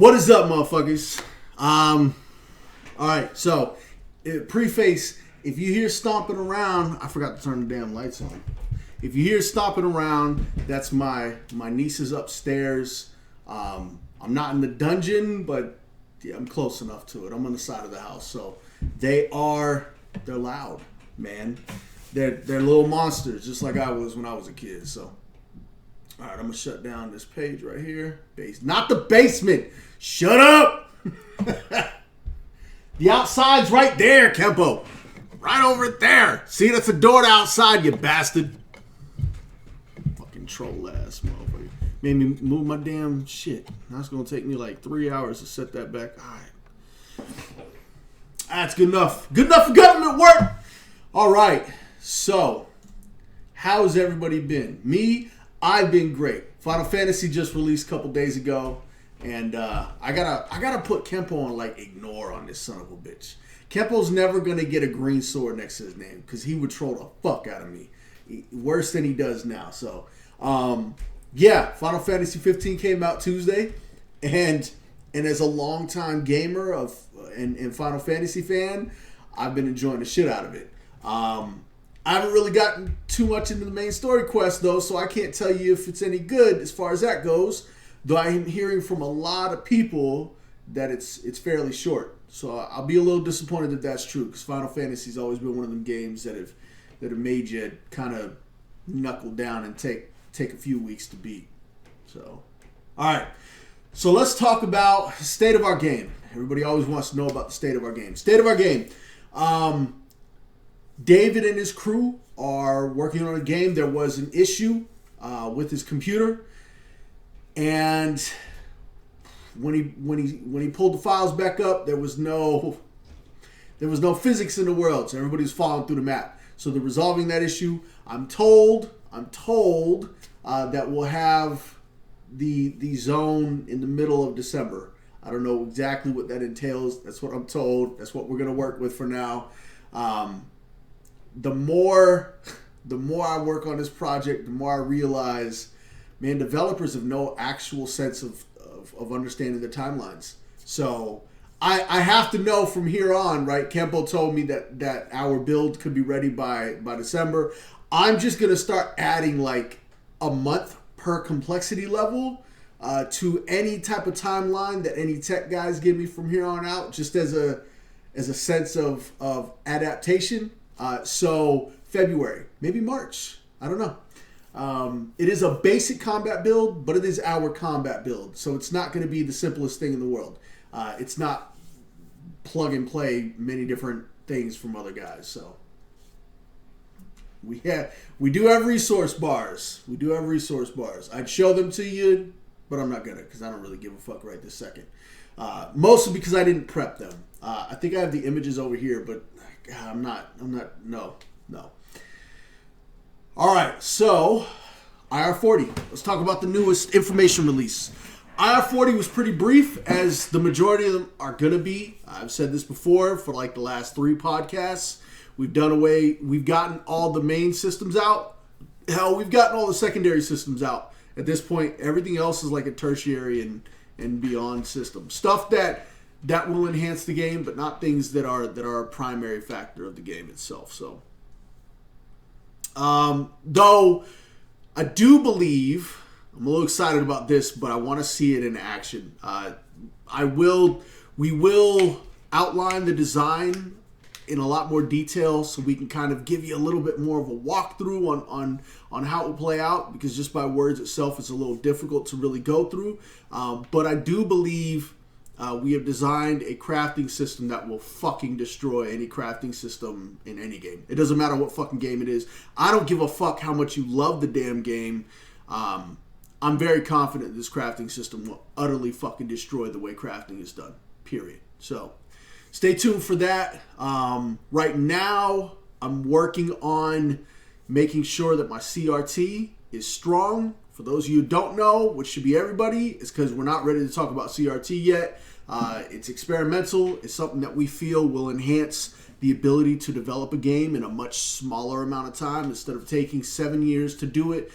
What is up, motherfuckers? Alright, so, preface, if you hear stomping around, I forgot to turn the damn lights on. If you hear stomping around, that's my nieces upstairs. I'm not in the dungeon, but yeah, I'm close enough to it. I'm on the side of the house, so they're loud, man. They're little monsters, just like I was when I was a kid, so. All right, I'm going to shut down this page right here. Not the basement. Shut up. The outside's right there, Kempo. Right over there. See, that's the door to outside, you bastard. Fucking troll ass motherfucker. Made me move my damn shit. Now it's going to take me like 3 hours to set that back. All right. That's good enough. Good enough for government work. All right. So, how's everybody been? I've been great. Final Fantasy just released a couple days ago, and I gotta put Kempo on like ignore on this son of a bitch. Kempo's never gonna get a green sword next to his name because he would troll the fuck out of me, worse than he does now. So, yeah, Final Fantasy 15 came out Tuesday, and as a longtime gamer and Final Fantasy fan, I've been enjoying the shit out of it. I haven't really gotten too much into the main story quest, though, so I can't tell you if it's any good as far as that goes, though I am hearing from a lot of people that it's fairly short. So I'll be a little disappointed that that's true, because Final Fantasy's always been one of them games that have made you kind of knuckle down and take a few weeks to beat. So, all right. So let's talk about the state of our game. Everybody always wants to know about the state of our game. State of our game. David and his crew are working on a game. There was an issue with his computer, and when he pulled the files back up, there was no physics in the world, so everybody's falling through the map. So they're resolving that issue. I'm told that we'll have the zone in the middle of December. I don't know exactly what that entails. That's what I'm told. That's what we're gonna work with for now. The more I work on this project, the more I realize, man, developers have no actual sense of understanding the timelines. So I have to know from here on, right? Kempo told me that our build could be ready by December. I'm just going to start adding like a month per complexity level to any type of timeline that any tech guys give me from here on out, just as a sense of adaptation. So February, maybe March. I don't know. It is a basic combat build, but it is our combat build. So it's not going to be the simplest thing in the world. It's not plug and play many different things from other guys. So we do have resource bars. I'd show them to you, but I'm not going to because I don't really give a fuck right this second. Mostly because I didn't prep them. I think I have the images over here, but God, I'm not, no. All right, so IR40. Let's talk about the newest information release. IR40 was pretty brief, as the majority of them are going to be. I've said this before for like the last 3 podcasts. We've gotten all the main systems out. Hell, we've gotten all the secondary systems out. At this point, everything else is like a tertiary and beyond system. Stuff that will enhance the game, but not things that are a primary factor of the game itself. So, though I do believe, I'm a little excited about this, but I want to see it in action. We will outline the design in a lot more detail, so we can kind of give you a little bit more of a walkthrough on how it will play out, because just by words itself, it's a little difficult to really go through. But I do believe we have designed a crafting system that will fucking destroy any crafting system in any game. It doesn't matter what fucking game it is. I don't give a fuck how much you love the damn game. I'm very confident this crafting system will utterly fucking destroy the way crafting is done. Period. So, stay tuned for that. Right now, I'm working on making sure that my CRT is strong. For those of you who don't know, which should be everybody, it's because we're not ready to talk about CRT yet. It's experimental. It's something that we feel will enhance the ability to develop a game in a much smaller amount of time. Instead of taking 7 years to do it,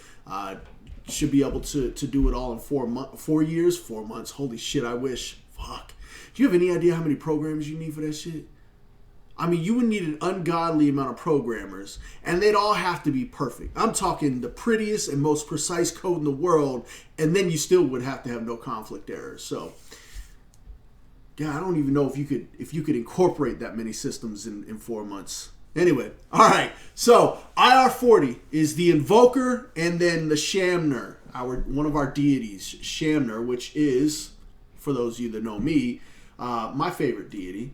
should be able to do it all in 4 years. 4 months. Holy shit, I wish. fuck. Do you have any idea how many programmers you need for that shit? I mean, you would need an ungodly amount of programmers, and they'd all have to be perfect. I'm talking the prettiest and most precise code in the world, and then you still would have to have no conflict errors. So, yeah, I don't even know if you could incorporate that many systems in 4 months. Anyway, all right. So IR40 is the Invoker, and then the Shamner, one of our deities, Shamner, which is, for those of you that know me, my favorite deity.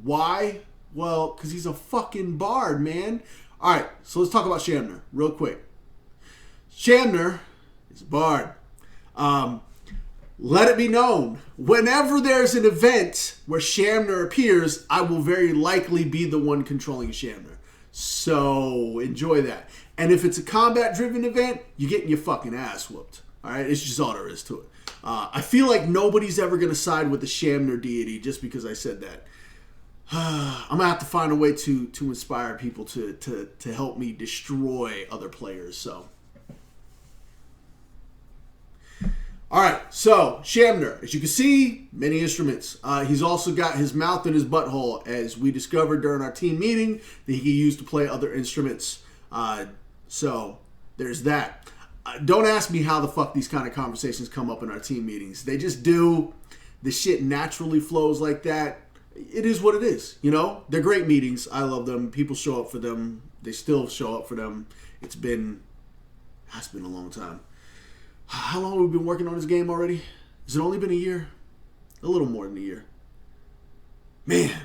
Why? Well, because he's a fucking bard, man. All right, so let's talk about Shamner real quick. Shamner is a bard. Let it be known, whenever there's an event where Shamner appears, I will very likely be the one controlling Shamner. So enjoy that. And if it's a combat-driven event, you're getting your fucking ass whooped. All right, it's just all there is to it. I feel like nobody's ever going to side with the Shamner deity just because I said that. I'm going to have to find a way to inspire people to help me destroy other players. So, all right. So, Shamner, as you can see, many instruments. He's also got his mouth in his butthole, as we discovered during our team meeting, that he can use to play other instruments. So, there's that. Don't ask me how the fuck these kind of conversations come up in our team meetings. They just do. The shit naturally flows like that. It is what it is, you know? They're great meetings. I love them. People show up for them. They still show up for them. It's been a long time. How long have we been working on this game already? Has it only been a year? A little more than a year. Man,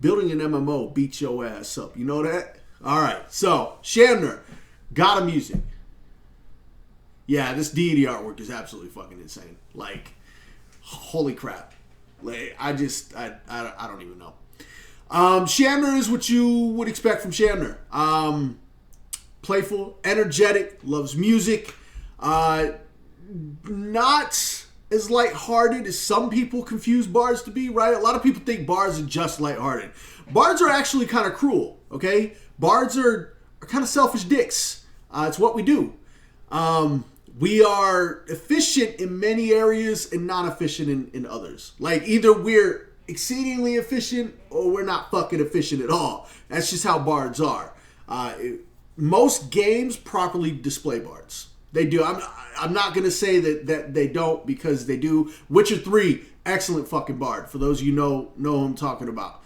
building an MMO beats your ass up. You know that? All right, so Shamner, God of Music. Yeah, this deity artwork is absolutely fucking insane. Like, holy crap. Like, I don't even know. Shamner is what you would expect from Shamner. Playful, energetic, loves music. Not as lighthearted as some people confuse bards to be, right? A lot of people think bards are just lighthearted. Bards are actually kind of cruel, okay? Bards are kind of selfish dicks. It's what we do. We are efficient in many areas and not efficient in others. Like, either we're exceedingly efficient or we're not fucking efficient at all. That's just how bards are. Most games properly display bards. They do. I'm not going to say that they don't, because they do. Witcher 3, excellent fucking bard. For those of you know who I'm talking about.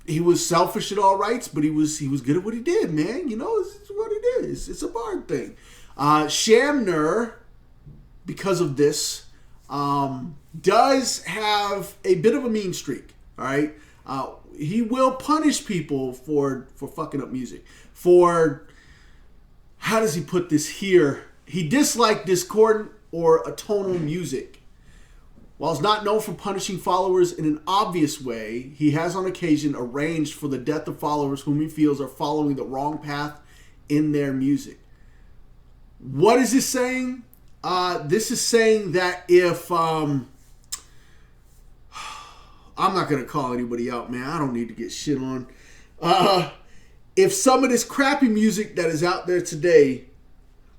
He was selfish at all rights, but he was good at what he did, man. You know, it's what he did. It's a bard thing. Shamner, because of this, does have a bit of a mean streak. All right, he will punish people for fucking up music. For, how does he put this here? He disliked discordant or atonal music. While he's not known for punishing followers in an obvious way, he has on occasion arranged for the death of followers whom he feels are following the wrong path in their music. What is this saying? This is saying that if... I'm not going to call anybody out, man. I don't need to get shit on. If some of this crappy music that is out there today,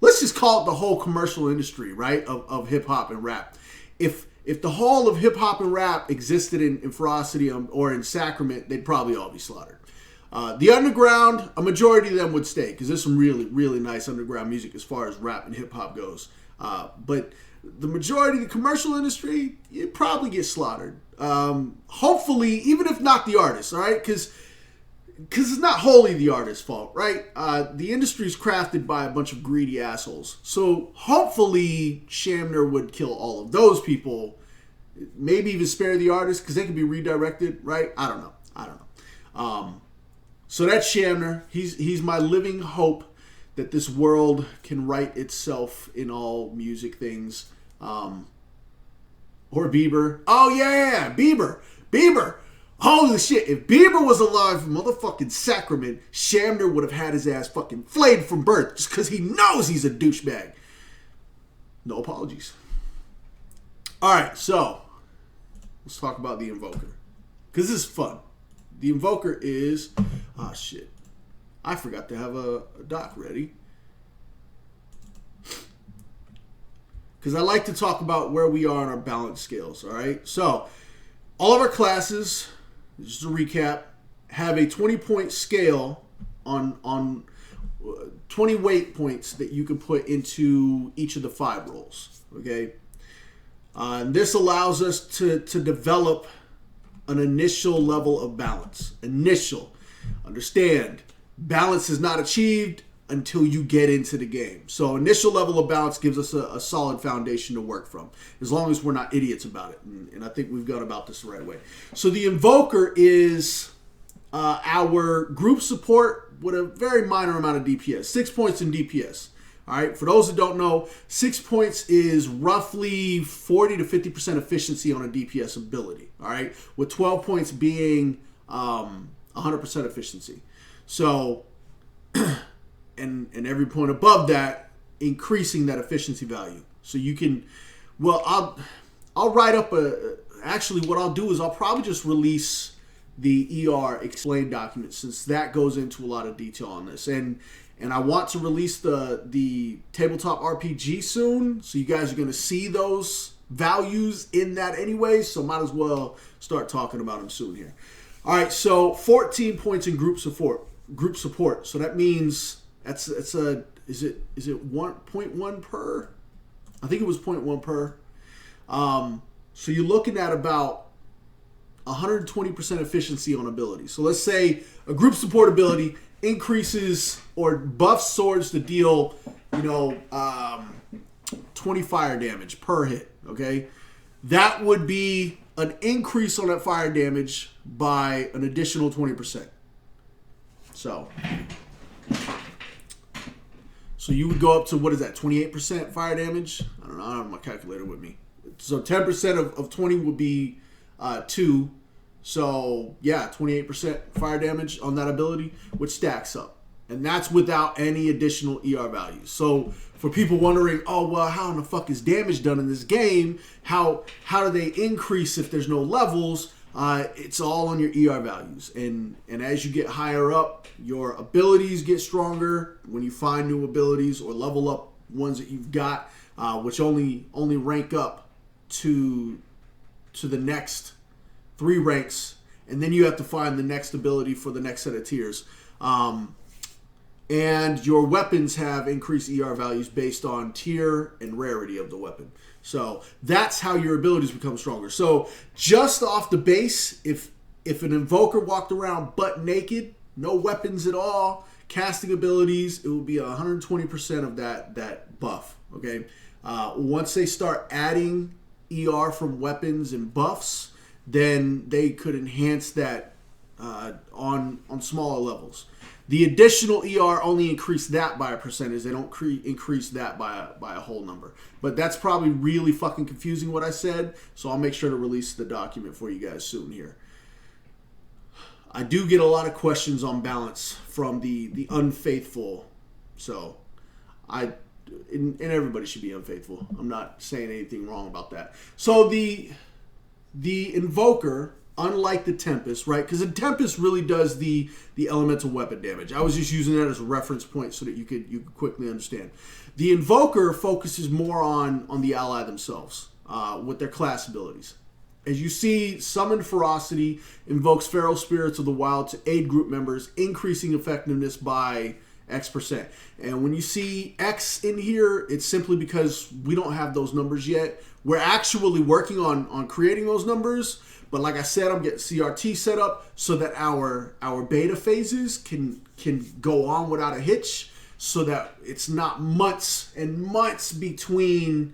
let's just call it the whole commercial industry, right, of hip-hop and rap. If the whole of hip-hop and rap existed in Ferocity or in Sacrament, they'd probably all be slaughtered. The underground, a majority of them would stay, because there's some really, really nice underground music as far as rap and hip-hop goes. But the majority of the commercial industry, you'd probably get slaughtered. Hopefully, even if not the artist, all right? Because it's not wholly the artist's fault, right? The industry's crafted by a bunch of greedy assholes. So hopefully Shamner would kill all of those people. Maybe even spare the artist, because they can be redirected, right? I don't know. So that's Shamner. He's my living hope that this world can right itself in all music things. Or Bieber. Oh yeah, Bieber. Holy shit, if Bieber was alive from motherfucking Sacrament, Shamner would have had his ass fucking flayed from birth just because he knows he's a douchebag. No apologies. Alright, so let's talk about the Invoker. Because this is fun. The Invoker is... Oh shit. I forgot to have a doc ready. because I like to talk about where we are on our balance scales. All right, so all of our classes, just to recap, have a 20-point scale on 20 weight points that you can put into each of the 5 roles. Okay, and this allows us to develop an initial level of balance. Initial. Understand, balance is not achieved until you get into the game. So initial level of balance gives us a solid foundation to work from, as long as we're not idiots about it. And I think we've gone about this the right way. So the Invoker is our group support with a very minor amount of DPS. 6 points in DPS. All right, for those that don't know, 6 points is roughly 40 to 50% efficiency on a DPS ability. All right, with 12 points being 100% efficiency. So, and every point above that, increasing that efficiency value. So you can, well, I'll write up actually what I'll do is I'll probably just release the ER explain document, since that goes into a lot of detail on this. And I want to release the tabletop RPG soon, so you guys are going to see those values in that anyway, so might as well start talking about them soon here. All right, so 14 points in group support. So that means is it 1.1 per? I think it was 0.1 per. So you're looking at about 120% efficiency on ability. So let's say a group support ability increases or buffs swords to deal, 20 fire damage per hit. Okay, that would be an increase on that fire damage by an additional 20%. So you would go up to, what is that, 28% fire damage? I don't have my calculator with me. So 10% of 20 would be 2. So yeah, 28% fire damage on that ability, which stacks up. And that's without any additional ER values. So for people wondering, oh, well, how in the fuck is damage done in this game? How do they increase if there's no levels? It's all on your ER values. And as you get higher up, your abilities get stronger when you find new abilities or level up ones that you've got, which only rank up to the next 3 ranks. And then you have to find the next ability for the next set of tiers. And your weapons have increased ER values based on tier and rarity of the weapon. So that's how your abilities become stronger. So just off the base, if an Invoker walked around butt naked, no weapons at all, casting abilities, it would be 120% of that buff. Okay. Once they start adding ER from weapons and buffs, then they could enhance that on smaller levels. The additional ER only increase that by a percentage. They don't increase that by a whole number. But that's probably really fucking confusing what I said, so I'll make sure to release the document for you guys soon here. I do get a lot of questions on balance from the unfaithful, so and everybody should be unfaithful. I'm not saying anything wrong about that. So the Invoker, unlike the Tempest, right? Because the Tempest really does the elemental weapon damage. I was just using that as a reference point so that you could quickly understand. The Invoker focuses more on the ally themselves with their class abilities. As you see, Summon Ferocity invokes feral spirits of the wild to aid group members, increasing effectiveness by X%. And when you see X in here, it's simply because we don't have those numbers yet. We're actually working on creating those numbers. But like I said, I'm getting CRT set up so that our beta phases can go on without a hitch, so that it's not months and months between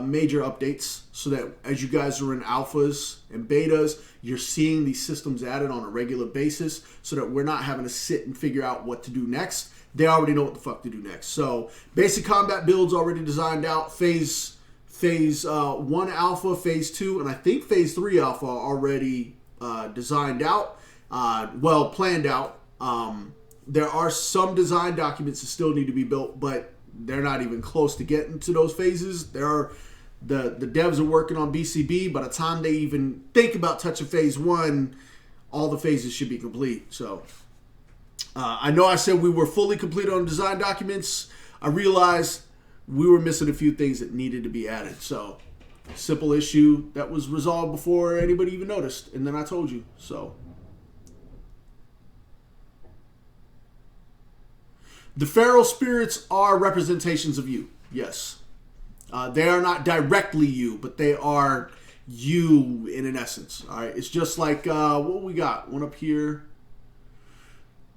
major updates, so that as you guys are in alphas and betas, you're seeing these systems added on a regular basis, so that we're not having to sit and figure out what to do next. They already know what the fuck to do next. So basic combat builds already designed out. Phase 1 alpha, phase 2, and I think phase 3 alpha are already designed out, planned out. There are some design documents that still need to be built, but they're not even close to getting to those phases. The devs are working on BCB. By the time they even think about touching phase 1, all the phases should be complete. So I know I said we were fully complete on design documents. I realized we were missing a few things that needed to be added. So, simple issue that was resolved before anybody even noticed. And then I told you. So, the feral spirits are representations of you. Yes. They are not directly you, but they are you in an essence. All right. It's just like what we got. One up here.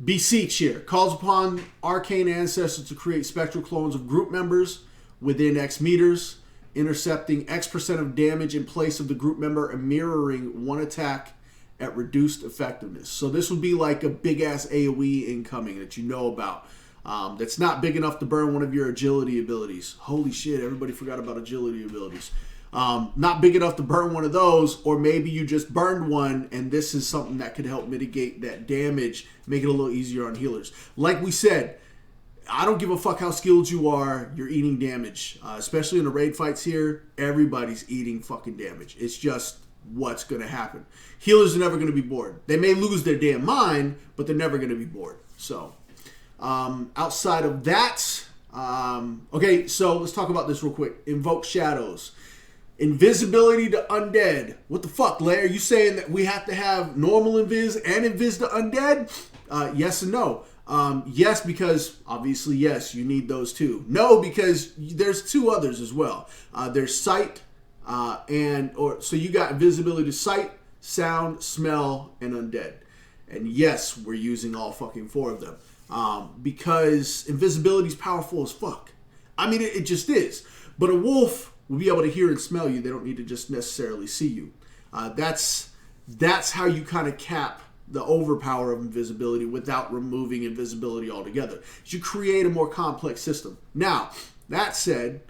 Beseech here. Calls upon arcane ancestors to create spectral clones of group members within X meters, intercepting X% of damage in place of the group member and mirroring one attack at reduced effectiveness. So this would be like a big-ass AoE incoming that you know about. That's not big enough to burn one of your agility abilities. Holy shit, everybody forgot about agility abilities. Not big enough to burn one of those, or maybe you just burned one and this is something that could help mitigate that damage, make it a little easier on healers. Like we said, I don't give a fuck how skilled you are, you're eating damage. Especially in the raid fights here, everybody's eating fucking damage. It's just what's going to happen. Healers are never going to be bored. They may lose their damn mind, but they're never going to be bored. So, outside of that, okay, so let's talk about this real quick. Invoke shadows. Invisibility to undead. What the fuck, Lair? Are you saying that we have to have normal invis and invis to undead? Yes and no. Yes, because obviously, yes, you need those two. No, because there's two others as well. There's sight, so you got invisibility to sight, sound, smell, and undead. And yes, we're using all fucking four of them. Because invisibility is powerful as fuck. I mean, it just is. But a wolf will be able to hear and smell you. They don't need to just necessarily see you. That's how you kind of cap the overpower of invisibility without removing invisibility altogether. You create a more complex system. Now, that said,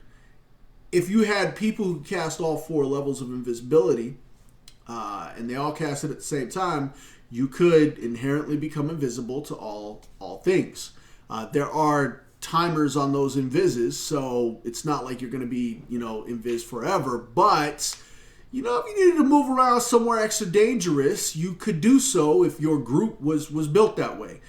if you had people who cast all four levels of invisibility, and they all cast it at the same time, you could inherently become invisible to all things. There are timers on those invises, so it's not like you're going to be, invis forever, but if you needed to move around somewhere extra dangerous, you could do so if your group was built that way.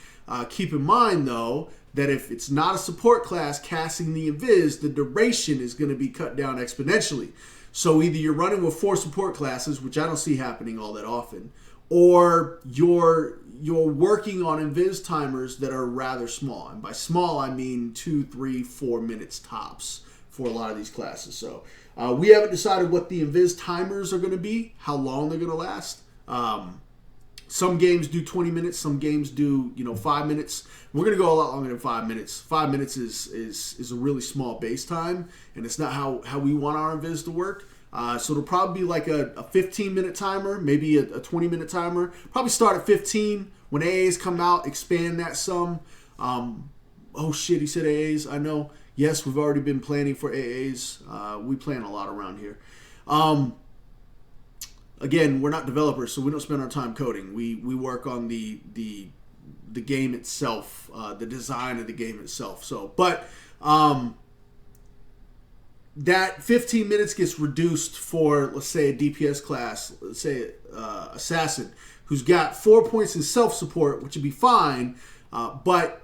Keep in mind, though, that if it's not a support class casting the invis, the duration is going to be cut down exponentially. So either you're running with 4 support classes, which I don't see happening all that often, or you're working on invis timers that are rather small. And by small, I mean 2, 3, 4 minutes tops for a lot of these classes. So we haven't decided what the invis timers are going to be, how long they're going to last. Some games do 20 minutes, some games do 5 minutes. We're going to go a lot longer than 5 minutes. 5 minutes is a really small base time, and it's not how we want our invis to work. So it'll probably be like a 15-minute timer, maybe a 20-minute timer. Probably start at 15. When AAs come out, expand that some. Oh shit, he said AAs. I know. Yes, we've already been planning for AAs. We plan a lot around here. Again, we're not developers, so we don't spend our time coding. We work on the game itself, the design of the game itself. So, but that 15 minutes gets reduced for, let's say, a DPS class, let's say Assassin, who's got 4 points in self-support, which would be fine, but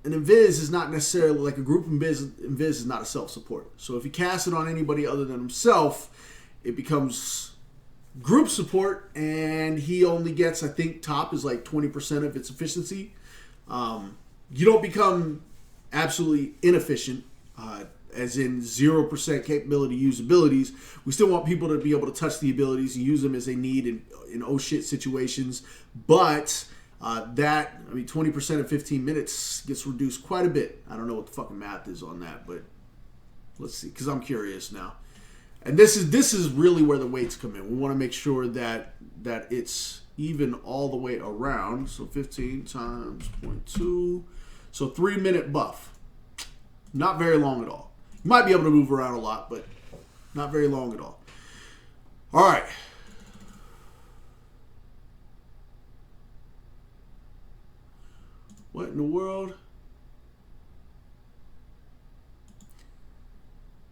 an invis is not necessarily, like a group invis is not a self-support. So if you cast it on anybody other than himself, it becomes group support, and he only gets, I think, top is like 20% of its efficiency. You don't become absolutely inefficient, as in 0% capability to use abilities. We still want people to be able to touch the abilities and use them as they need in oh shit situations. But 20% of 15 minutes gets reduced quite a bit. I don't know what the fucking math is on that, but let's see, because I'm curious now. And this is really where the weights come in. We want to make sure that it's even all the way around. So 15 times 0.2. So 3-minute buff. Not very long at all. You might be able to move around a lot, but not very long at all. All right. What in the world?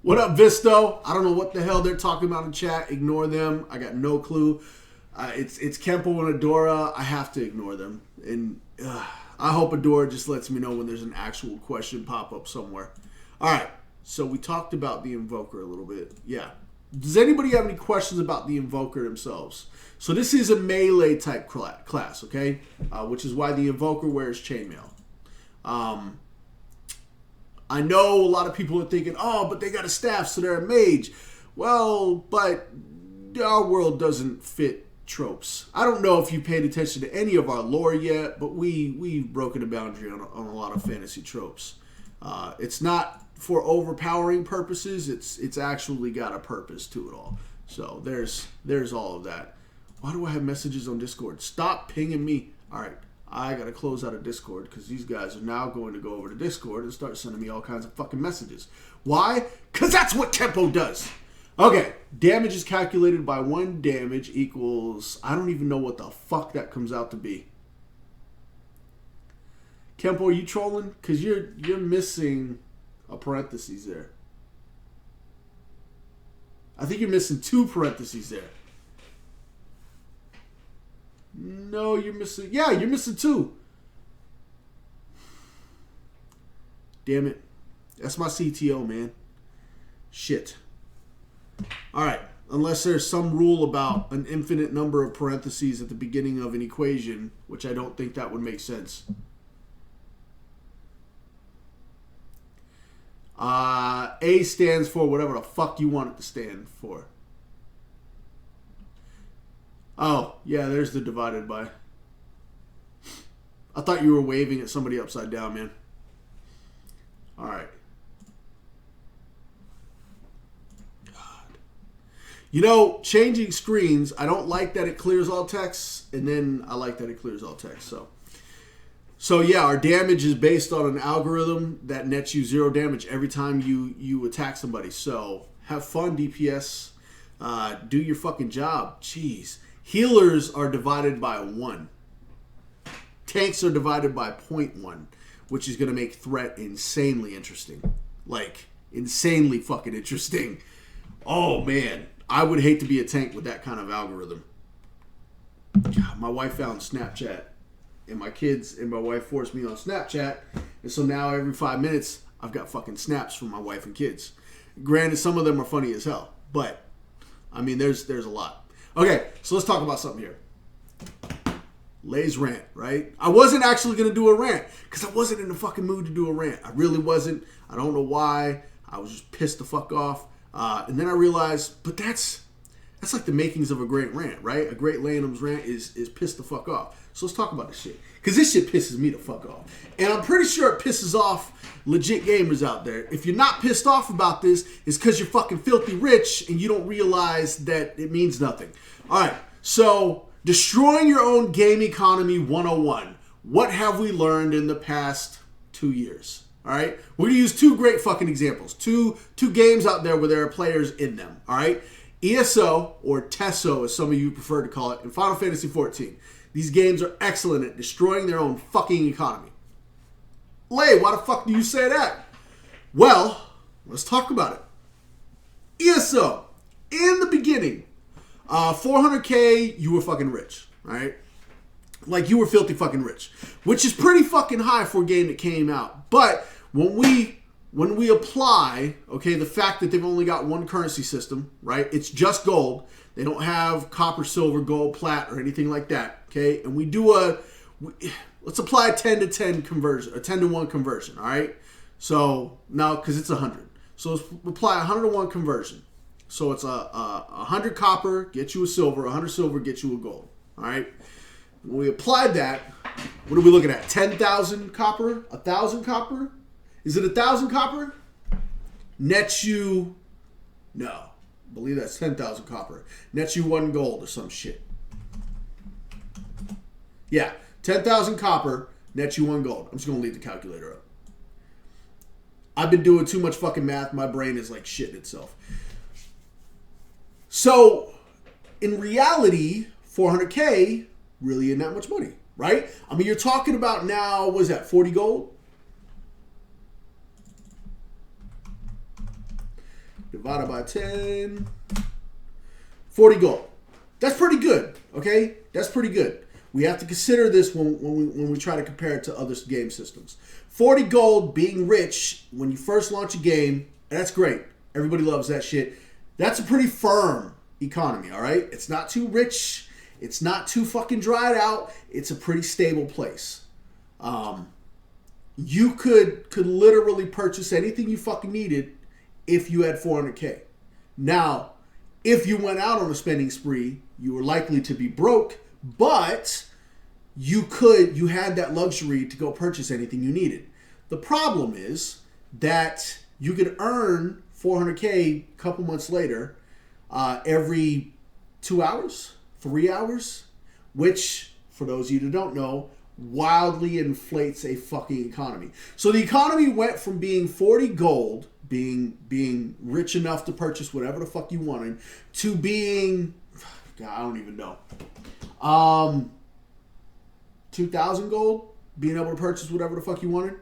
What up, Visto? I don't know what the hell they're talking about in chat. Ignore them. I got no clue. It's Kempo and Adora. I have to ignore them. And I hope Adora just lets me know when there's an actual question pop up somewhere. All right. So we talked about the Invoker a little bit. Yeah. Does anybody have any questions about the Invoker themselves? So this is a melee type class, okay? Which is why the Invoker wears chainmail. I know a lot of people are thinking, oh, but they got a staff, so they're a mage. Well, but our world doesn't fit tropes. I don't know if you paid attention to any of our lore yet, but we've broken a boundary on a lot of fantasy tropes. It's not for overpowering purposes. It's actually got a purpose to it all. So there's all of that. Why do I have messages on Discord? Stop pinging me. All right, I got to close out of Discord because these guys are now going to go over to Discord and start sending me all kinds of fucking messages. Why? Because that's what Tempo does. Okay, damage is calculated by 1 damage equals... I don't even know what the fuck that comes out to be. Kempo, are you trolling? Because you're missing a parentheses there. I think you're missing 2 parentheses there. No, you're missing... Yeah, you're missing 2. Damn it. That's my CTO, man. Shit. Alright. Unless there's some rule about an infinite number of parentheses at the beginning of an equation, which I don't think that would make sense. A stands for whatever the fuck you want it to stand for. Oh, yeah, there's the divided by. I thought you were waving at somebody upside down, man. Alright. God. You know, changing screens, I don't like that it clears all text, and then I like that it clears all text, So yeah, our damage is based on an algorithm that nets you 0 damage every time you attack somebody. So have fun, DPS. Do your fucking job. Jeez. Healers are divided by 1. Tanks are divided by 0.1, which is going to make threat insanely interesting. Like, insanely fucking interesting. Oh, man. I would hate to be a tank with that kind of algorithm. God, my wife found Snapchat. And my kids and my wife forced me on Snapchat. And so now every 5 minutes, I've got fucking snaps from my wife and kids. Granted, some of them are funny as hell. But, I mean, there's a lot. Okay, so let's talk about something here. Lay's rant, right? I wasn't actually going to do a rant. Because I wasn't in the fucking mood to do a rant. I really wasn't. I don't know why. I was just pissed the fuck off. And then I realized, but that's like the makings of a great rant, right? A great Lanham's rant is pissed the fuck off. So let's talk about this shit. Because this shit pisses me the fuck off. And I'm pretty sure it pisses off legit gamers out there. If you're not pissed off about this, it's because you're fucking filthy rich and you don't realize that it means nothing. Alright, so destroying your own game economy 101. What have we learned in the past 2 years? Alright, we're going to use 2 great fucking examples. Two games out there where there are players in them. Alright, ESO, or TESO as some of you prefer to call it, in Final Fantasy XIV. These games are excellent at destroying their own fucking economy. Lay, why the fuck do you say that? Well, let's talk about it. ESO, in the beginning, 400k, you were fucking rich, right? Like, you were filthy fucking rich, which is pretty fucking high for a game that came out. But when we apply, okay, the fact that they've only got one currency system, right? It's just gold. They don't have copper, silver, gold, plat, or anything like that, okay? And we do let's apply a 10 to 10 conversion, a 10 to 1 conversion, all right? So now, because it's 100. So let's apply a 100 to 1 conversion. So it's a 100 copper gets you a silver, 100 silver gets you a gold, all right? When we applied that, what are we looking at? 10,000 copper? 1,000 copper? Is it 1,000 copper? Nets you... No. I believe that's 10,000 copper. Nets you 1 gold or some shit. Yeah. 10,000 copper, nets you 1 gold. I'm just going to leave the calculator up. I've been doing too much fucking math. My brain is like shitting itself. So, in reality, 400k really isn't that much money, right? I mean, you're talking about now, what is that, 40 gold? Divided by 10. 40 gold. That's pretty good, okay? That's pretty good. We have to consider this when we try to compare it to other game systems. 40 gold, being rich, when you first launch a game, And that's great. Everybody loves that shit. That's a pretty firm economy, all right? It's not too rich. It's not too fucking dried out. It's a pretty stable place. You could literally purchase anything you fucking needed if you had $400K. Now, if you went out on a spending spree, you were likely to be broke, but you had that luxury to go purchase anything you needed. The problem is that you could earn $400K a couple months later, every 2 hours, 3 hours, which, for those of you that don't know, wildly inflates a fucking economy. So the economy went from being 40 gold, being rich enough to purchase whatever the fuck you wanted, to being, God, I don't even know, 2,000 gold, being able to purchase whatever the fuck you wanted.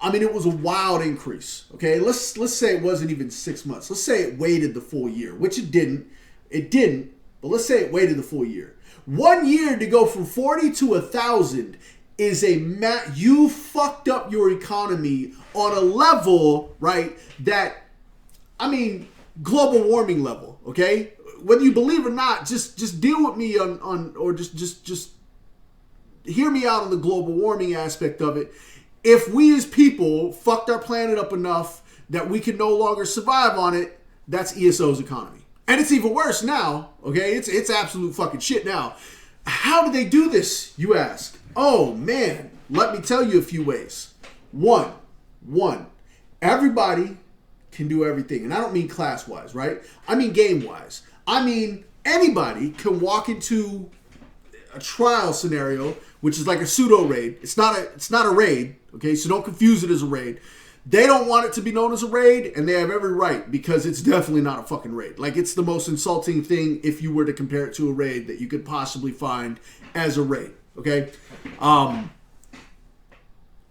I mean, it was a wild increase. Okay, let's say it wasn't even 6 months. Let's say it waited the full year, which it didn't. It didn't, but let's say it waited the full year. 1 year to go from 40 to 1,000 is you fucked up your economy on a level, right? That, I mean, global warming level. Okay, whether you believe or not, just deal with me on or just hear me out on the global warming aspect of it. If we as people fucked our planet up enough that we can no longer survive on it, that's ESO's economy. And it's even worse now, okay? It's absolute fucking shit now. How do they do this, you ask? Oh, man. Let me tell you a few ways. One, everybody can do everything. And I don't mean class-wise, right? I mean game-wise. I mean anybody can walk into a trial scenario, which is like a pseudo raid. It's not a raid, okay? So don't confuse it as a raid. They don't want it to be known as a raid, and they have every right, because it's definitely not a fucking raid. Like, it's the most insulting thing if you were to compare it to a raid that you could possibly find as a raid, okay?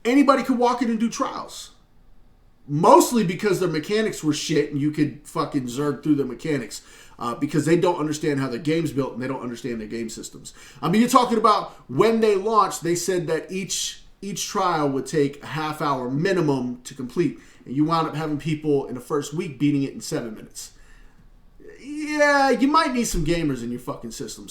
Anybody could walk in and do trials. Mostly because their mechanics were shit and you could fucking zerg through their mechanics. Because they don't understand how their game's built and they don't understand their game systems. I mean, you're talking about when they launched, they said that each trial would take a half hour minimum to complete. And you wound up having people in the first week beating it in 7 minutes. Yeah, you might need some gamers in your fucking system.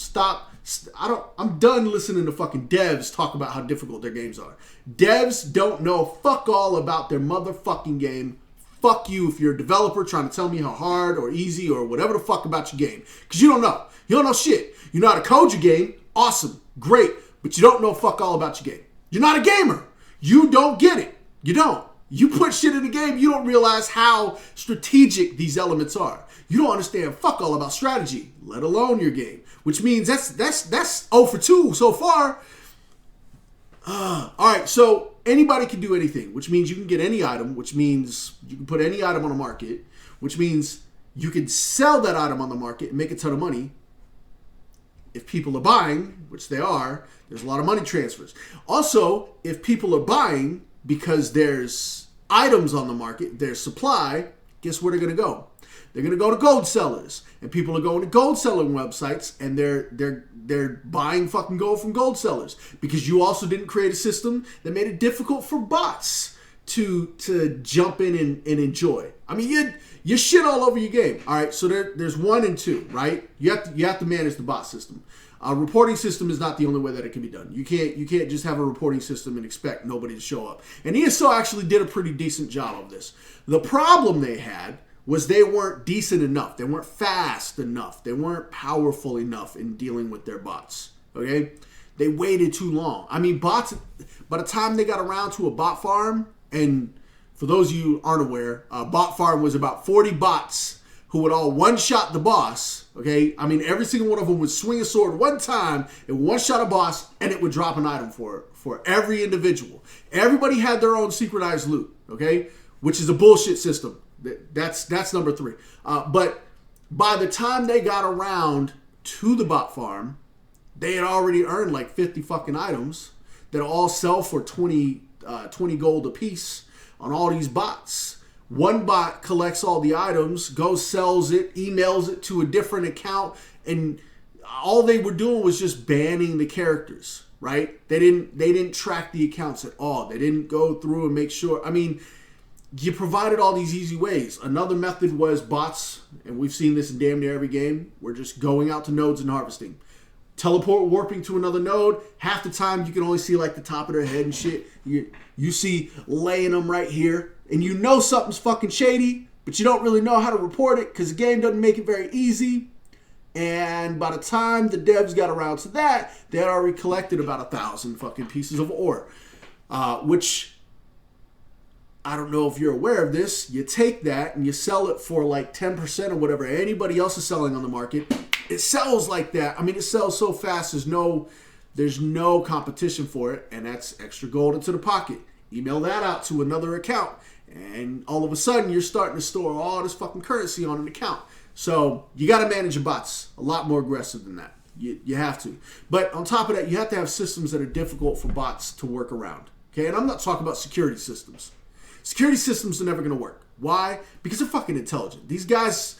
I'm done listening to fucking devs talk about how difficult their games are. Devs don't know fuck all about their motherfucking game. Fuck you if you're a developer trying to tell me how hard or easy or whatever the fuck about your game. Because you don't know. You don't know shit. You know how to code your game. Awesome. Great. But you don't know fuck all about your game. You're not a gamer. You don't get it. You don't. You put shit in the game, you don't realize how strategic these elements are. You don't understand fuck all about strategy, let alone your game. Which means that's 0 for 2 so far. All right, so anybody can do anything, which means you can get any item, which means you can put any item on the market, which means you can sell that item on the market and make a ton of money. If people are buying, which they are, there's a lot of money transfers. Also, if people are buying because there's items on the market, there's supply, guess where they're going to go? They're going to go to gold sellers. And people are going to gold selling websites and they're buying fucking gold from gold sellers. Because you also didn't create a system that made it difficult for bots to jump in and enjoy. I mean, you shit all over your game. All right, so there's 1 and 2, right? You have to manage the bot system. A reporting system is not the only way that it can be done. You can't just have a reporting system and expect nobody to show up. And ESO actually did a pretty decent job of this. The problem they had was they weren't decent enough. They weren't fast enough. They weren't powerful enough in dealing with their bots. Okay? They waited too long. I mean, bots, by the time they got around to a bot farm, and for those of you who aren't aware, a bot farm was about 40 bots who would all one-shot the boss, okay? I mean, every single one of them would swing a sword one time and one-shot a boss, and it would drop an item for every individual. Everybody had their own synchronized loot, okay? Which is a bullshit system. That's number 3. But by the time they got around to the bot farm, they had already earned like 50 fucking items that all sell for 20 gold a piece on all these bots. One bot collects all the items, goes, sells it, emails it to a different account, and all they were doing was just banning the characters, right? They didn't track the accounts at all. They didn't go through and make sure. I mean, you provided all these easy ways. Another method was bots, and we've seen this in damn near every game. We're just going out to nodes and harvesting. Teleport warping to another node. Half the time you can only see like the top of their head and shit. You see laying them right here, and you know something's fucking shady, but you don't really know how to report it because the game doesn't make it very easy. And by the time the devs got around to that, they had already collected about 1,000 fucking pieces of ore, which I don't know if you're aware of this. You take that and you sell it for like 10% or whatever anybody else is selling on the market. It sells like that. I mean, it sells so fast. There's no competition for it, and that's extra gold into the pocket. Email that out to another account, and all of a sudden you're starting to store all this fucking currency on an account. So you got to manage your bots a lot more aggressive than that. You have to. But on top of that, you have to have systems that are difficult for bots to work around. Okay, and I'm not talking about security systems. Security systems are never going to work. Why? Because they're fucking intelligent. These guys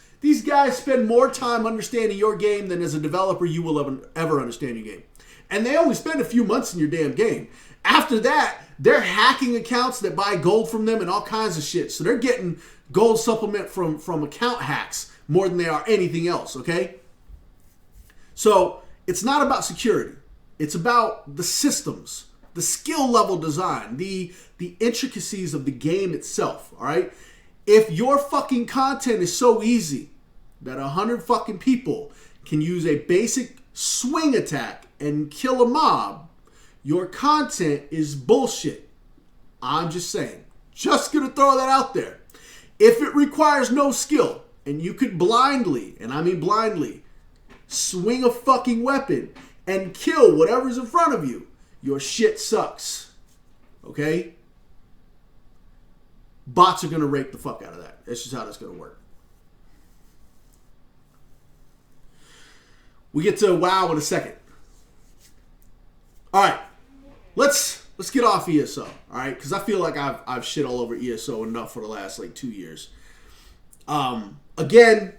spend more time understanding your game than as a developer you will ever understand your game. And they only spend a few months in your damn game. After that, they're hacking accounts that buy gold from them and all kinds of shit. So they're getting gold supplement from account hacks more than they are anything else, okay? So it's not about security. It's about the systems, the skill level design, the intricacies of the game itself, all right? If your fucking content is so easy that 100 fucking people can use a basic swing attack and kill a mob, your content is bullshit. I'm just saying. Just gonna throw that out there. If it requires no skill and you could blindly, and I mean blindly, swing a fucking weapon and kill whatever's in front of you, your shit sucks. Okay? Bots are going to rape the fuck out of that. That's just how that's going to work. We get to WoW in a second. All right. Let's get off ESO. All right? Because I feel like I've shit all over ESO enough for the last like 2 years. Again,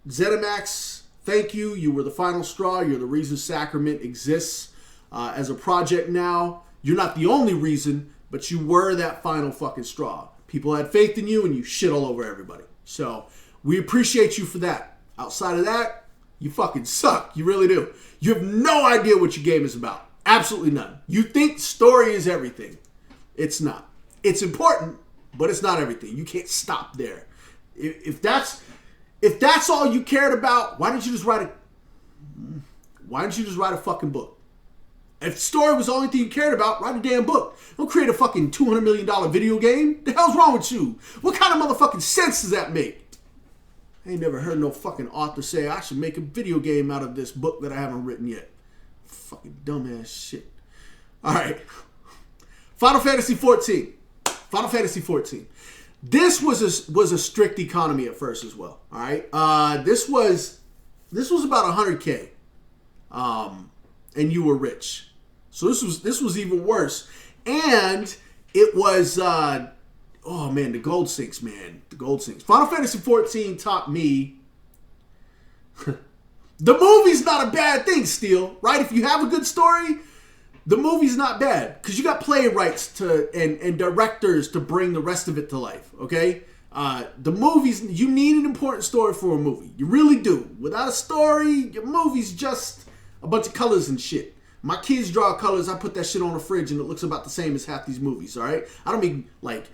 ZeniMax, thank you. You were the final straw. You're the reason Sacrament exists as a project now. You're not the only reason, but you were that final fucking straw. People had faith in you and you shit all over everybody. So we appreciate you for that. Outside of that, you fucking suck. You really do. You have no idea what your game is about. Absolutely none. You think story is everything. It's not. It's important, but it's not everything. You can't stop there. If that's all you cared about, why didn't you just write a fucking book? If story was the only thing you cared about, write a damn book. Don't create a fucking $200 million video game. The hell's wrong with you? What kind of motherfucking sense does that make? I ain't never heard no fucking author say I should make a video game out of this book that I haven't written yet. Fucking dumbass shit. All right. Final Fantasy 14. Final Fantasy 14. This was a strict economy at first as well. All right. This was about 100K. And you were rich. So this was even worse. And it was oh man, the gold sinks, man. The gold sinks. Final Fantasy 14 taught me the movie's not a bad thing, Steel, right? If you have a good story, the movie's not bad. Because you got playwrights and directors to bring the rest of it to life, okay? The movies, you need an important story for a movie. You really do. Without a story, your movie's just a bunch of colors and shit. My kids draw colors, I put that shit on the fridge and it looks about the same as half these movies, alright? I don't mean like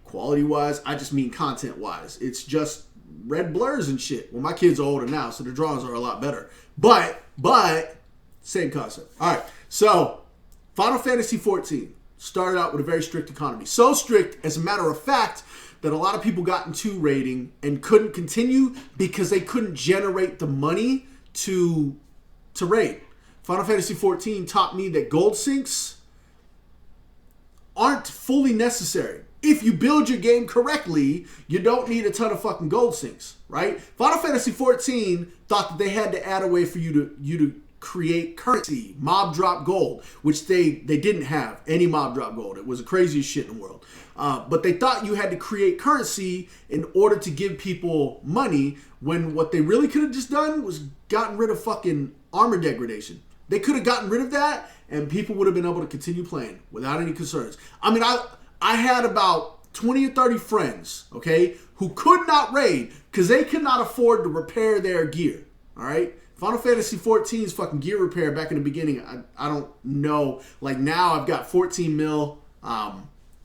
quality-wise, I just mean content-wise. It's just red blurs and shit. Well, my kids are older now, so the drawings are a lot better. But, same concept. Alright, so, Final Fantasy 14 started out with a very strict economy. So strict, as a matter of fact, that a lot of people got into raiding and couldn't continue because they couldn't generate the money to raid. Final Fantasy 14 taught me that gold sinks aren't fully necessary. If you build your game correctly, you don't need a ton of fucking gold sinks, right? Final Fantasy 14 thought that they had to add a way for you to create currency, mob drop gold, which they didn't have any mob drop gold. It was the craziest shit in the world. But they thought you had to create currency in order to give people money, when what they really could have just done was gotten rid of fucking armor degradation. They could have gotten rid of that and people would have been able to continue playing without any concerns. I mean, I had about 20 or 30 friends, okay, who could not raid because they could not afford to repair their gear, all right? Final Fantasy 14's fucking gear repair back in the beginning, I don't know. Like now I've got 14 mil. I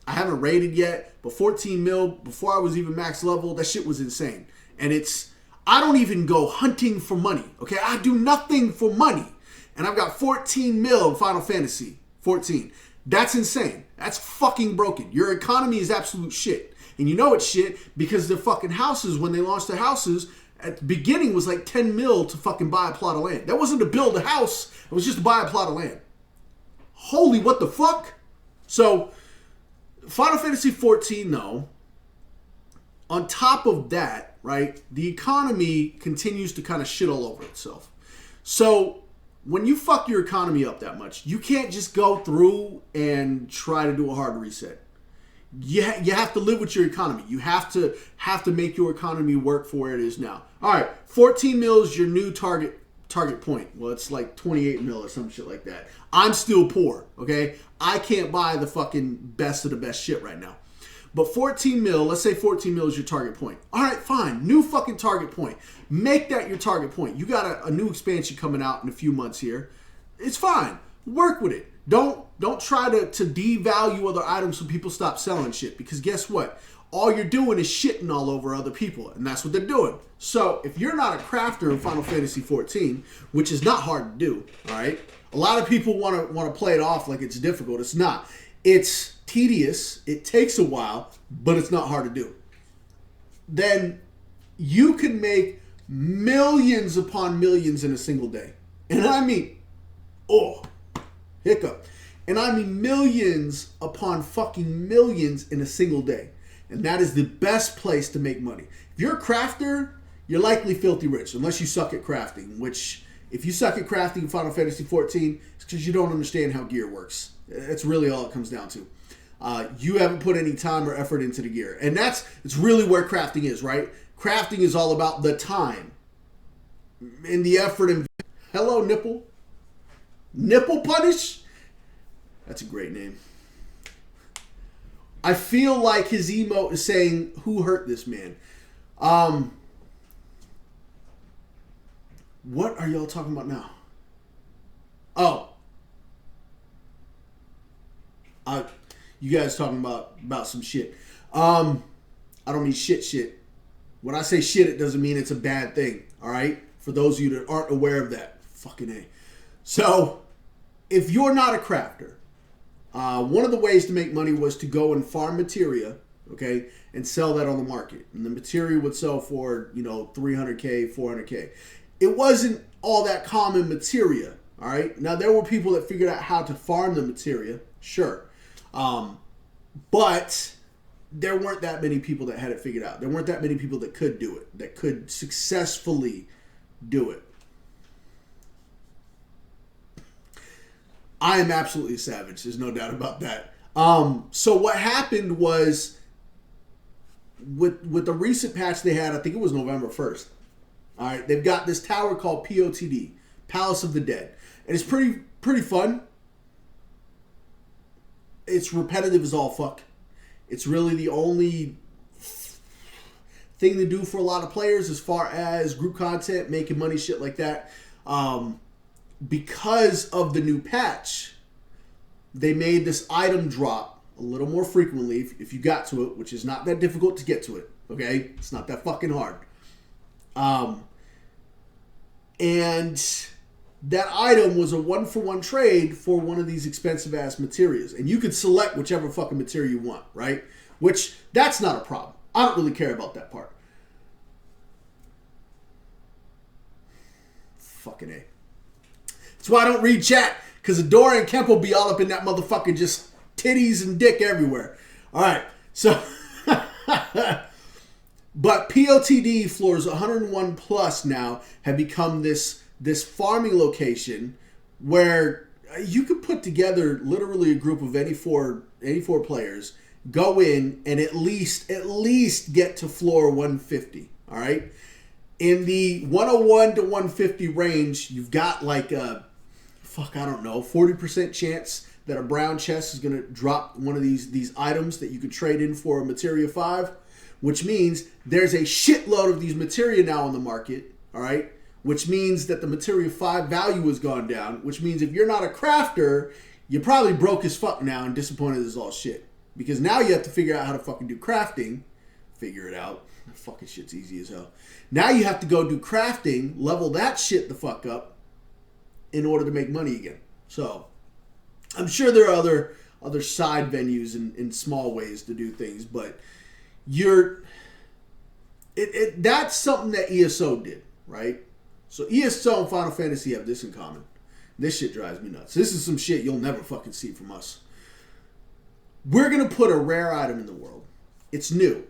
haven't raided yet, but 14 mil before I was even max level, that shit was insane. And I don't even go hunting for money, okay? I do nothing for money. And I've got 14 mil in Final Fantasy 14. That's insane. That's fucking broken. Your economy is absolute shit. And you know it's shit because their fucking houses, when they launched their houses, at the beginning was like 10 mil to fucking buy a plot of land. That wasn't to build a house. It was just to buy a plot of land. Holy what the fuck? So, Final Fantasy 14 though, on top of that, right, the economy continues to kind of shit all over itself. So, when you fuck your economy up that much, you can't just go through and try to do a hard reset. You have to live with your economy. You have to make your economy work for where it is now. All right, 14 mil is your new target point. Well, it's like 28 mil or some shit like that. I'm still poor, okay? I can't buy the fucking best of the best shit right now. But 14 mil, let's say 14 mil is your target point. All right, fine. New fucking target point. Make that your target point. You got a new expansion coming out in a few months here. It's fine. Work with it. Don't try to devalue other items so people stop selling shit. Because guess what? All you're doing is shitting all over other people. And that's what they're doing. So if you're not a crafter in Final Fantasy 14, which is not hard to do, all right? A lot of people want to play it off like it's difficult. It's not. It's tedious. It takes a while, but it's not hard to do. Then you can make millions upon millions in a single day. And I mean, hiccup. And I mean millions upon fucking millions in a single day. And that is the best place to make money. If you're a crafter, you're likely filthy rich, unless you suck at crafting, which if you suck at crafting in Final Fantasy 14, it's because you don't understand how gear works. That's really all it comes down to. You haven't put any time or effort into the gear. And it's really where crafting is, right? Crafting is all about the time and the effort. And hello, Nipple. Nipple Punish? That's a great name. I feel like his emote is saying, who hurt this man? What are y'all talking about now? You guys talking about some shit. I don't mean shit. When I say shit, it doesn't mean it's a bad thing. All right? For those of you that aren't aware of that. Fucking A. So, if you're not a crafter, one of the ways to make money was to go and farm materia, okay, and sell that on the market. And the materia would sell for, $300K, $400K. It wasn't all that common materia, all right? Now, there were people that figured out how to farm the materia, sure. But there weren't that many people that had it figured out. There weren't that many people that could do it, that could successfully do it. I am absolutely savage. There's no doubt about that. So what happened was with the recent patch they had, I think it was November 1st. All right, they've got this tower called POTD, Palace of the Dead. And it's pretty fun. It's repetitive as all fuck. It's really the only thing to do for a lot of players as far as group content, making money, shit like that. Because of the new patch, they made this item drop a little more frequently if you got to it, which is not that difficult to get to it, okay? It's not that fucking hard. And that item was a 1-for-1 trade for one of these expensive-ass materials. And you could select whichever fucking material you want, right? Which, that's not a problem. I don't really care about that part. Fucking A. That's why I don't read chat, because Adora and Kemp will be all up in that motherfucker, just titties and dick everywhere. All right, so... But POTD floors 101 plus now have become this farming location where you could put together literally a group of any four players, go in and at least get to floor 150. All right, in the 101 to 150 range, you've got like a fuck, I don't know, 40% chance that a brown chest is going to drop one of these items that you could trade in for a Materia 5, which means there's a shitload of these Materia now on the market, all right? Which means that the Materia 5 value has gone down, which means if you're not a crafter, you're probably broke as fuck now and disappointed as all shit. Because now you have to figure out how to fucking do crafting. Figure it out. That fucking shit's easy as hell. Now you have to go do crafting, level that shit the fuck up in order to make money again. So, I'm sure there are other side venues in small ways to do things, but that's something that ESO did, right? So ESO and Final Fantasy have this in common. This shit drives me nuts. This is some shit you'll never fucking see from us. We're going to put a rare item in the world. It's new.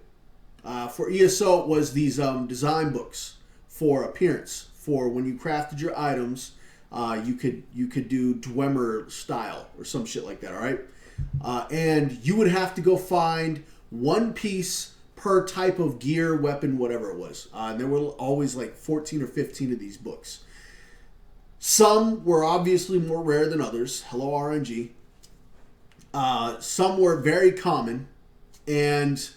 For ESO, it was these design books for appearance. For when you crafted your items, you could do Dwemer style or some shit like that, all right? And you would have to go find one piece per type of gear, weapon, whatever it was. And there were always like 14 or 15 of these books. Some were obviously more rare than others. Hello, RNG. Some were very common. And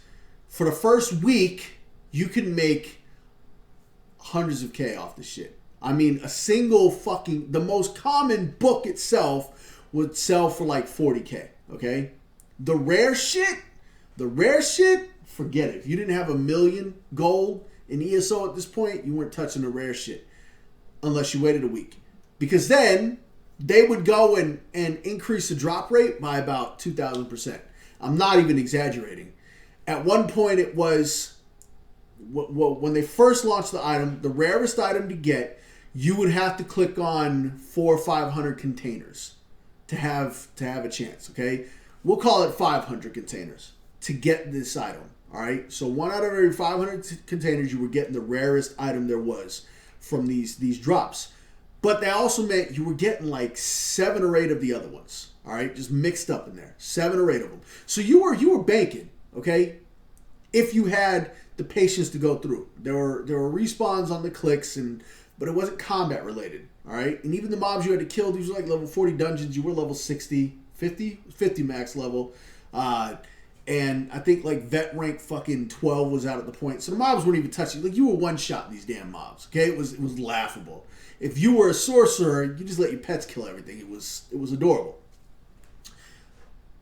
for the first week, you can make hundreds of K off the shit. I mean, a single fucking... The most common book itself would sell for like 40K, okay? The rare shit, forget it. If you didn't have 1 million gold in ESO at this point, you weren't touching the rare shit. Unless you waited a week. Because then, they would go and increase the drop rate by about 2,000%. I'm not even exaggerating. At one point, it was... When they first launched the item, the rarest item to get, you would have to click on 400 or 500 containers to have a chance, okay? We'll call it 500 containers to get this item, all right? So 1 out of every 500 containers, you were getting the rarest item there was from these drops. But that also meant you were getting like 7 or 8 of the other ones, all right? Just mixed up in there, 7 or 8 of them. So you were banking, okay? If you had the patience to go through. There were respawns on the clicks, but it wasn't combat related, all right? And even the mobs you had to kill, these were like level 40 dungeons. You were level 60, 50 max level. And I think like vet rank fucking 12 was out at the point. So the mobs weren't even touching. Like you were one-shotting these damn mobs, okay? It was laughable. If you were a sorcerer, you just let your pets kill everything. It was adorable.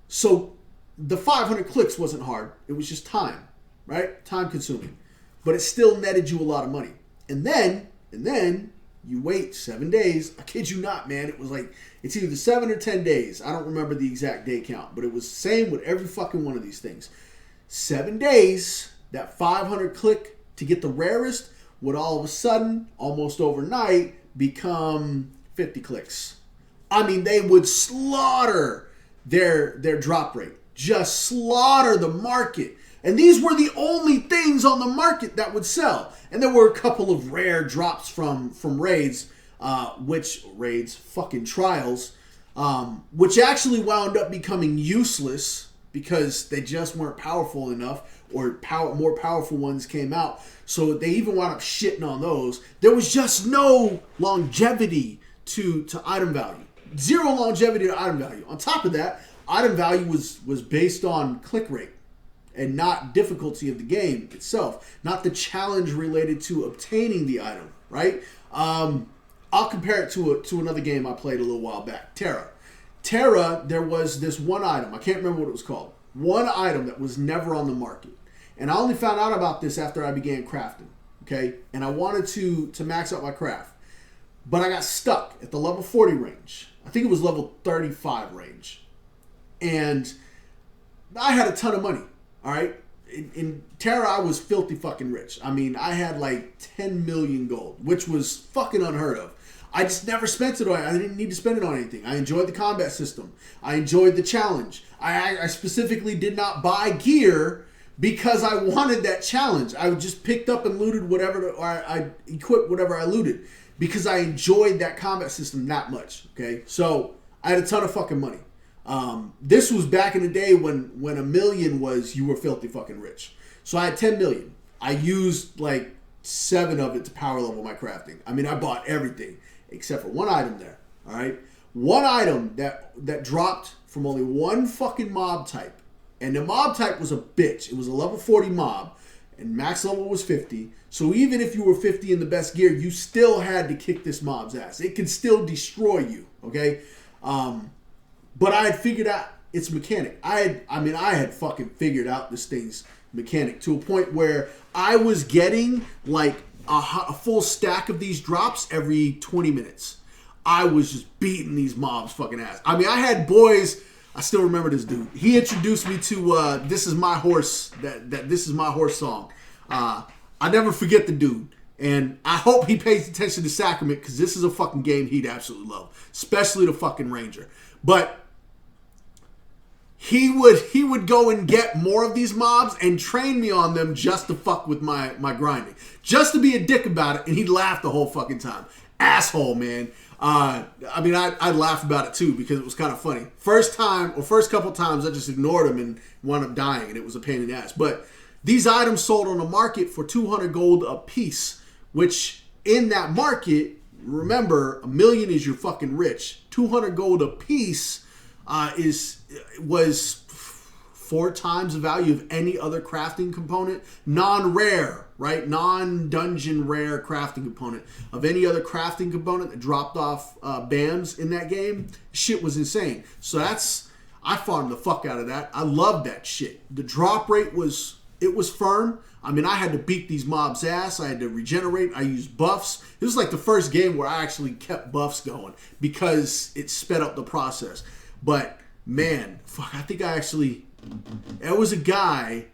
So the 500 clicks wasn't hard. It was just time. Right? Time consuming. But it still netted you a lot of money. And then you wait 7 days. I kid you not, man. It was like, it's either 7 or 10 days. I don't remember the exact day count. But it was the same with every fucking one of these things. 7 days, that 500 click to get the rarest would all of a sudden, almost overnight, become 50 clicks. I mean, they would slaughter their drop rate. Just slaughter the market. And these were the only things on the market that would sell. And there were a couple of rare drops from raids, fucking trials, which actually wound up becoming useless because they just weren't powerful enough, or more powerful ones came out. So they even wound up shitting on those. There was just no longevity to item value. Zero longevity to item value. On top of that, item value was based on click rate. And not difficulty of the game itself. Not the challenge related to obtaining the item, right? I'll compare it to another game I played a little while back. Terra, there was this one item. I can't remember what it was called. One item that was never on the market. And I only found out about this after I began crafting, okay? And I wanted to max out my craft. But I got stuck at the level 40 range. I think it was level 35 range. And I had a ton of money. All right, in Terra, I was filthy fucking rich. I mean, I had like 10 million gold, which was fucking unheard of. I just never spent it on. I didn't need to spend it on anything. I enjoyed the combat system. I enjoyed the challenge. I specifically did not buy gear because I wanted that challenge. I just picked up and looted whatever, or I equipped whatever I looted because I enjoyed that combat system that much. Okay, so I had a ton of fucking money. This was back in the day when 1 million was you were filthy fucking rich. So I had 10 million. I used like 7 of it to power level my crafting. I mean, I bought everything except for one item there. All right. one item that dropped from only one fucking mob type. And the mob type was a bitch. It was a level 40 mob. And max level was 50. So even if you were 50 in the best gear, you still had to kick this mob's ass. It could still destroy you, okay? But I had figured out its mechanic. I had fucking figured out this thing's mechanic to a point where I was getting like a full stack of these drops every 20 minutes. I was just beating these mobs fucking ass. I mean, I had boys... I still remember this dude. He introduced me to "This Is My Horse." That "This Is My Horse" song. I never forget the dude, and I hope he pays attention to Sacrament because this is a fucking game he'd absolutely love, especially the fucking Ranger. But he would go and get more of these mobs and train me on them just to fuck with my grinding, just to be a dick about it, and he'd laugh the whole fucking time. Asshole, man. I'd laugh about it too because it was kind of funny. First couple times I just ignored him and wound up dying, and it was a pain in the ass. But these items sold on the market for 200 gold a piece, which in that market, remember, 1 million is your fucking rich. 200 gold a piece was 4 times the value of any other crafting component, non-rare, right? Non-dungeon rare crafting component of any other crafting component that dropped off BAMs in that game. Shit was insane. So I farmed the fuck out of that. I loved that shit. The drop rate was firm. I mean, I had to beat these mobs' ass. I had to regenerate. I used buffs. This was like the first game where I actually kept buffs going because it sped up the process. But man, fuck, I think it was a guy.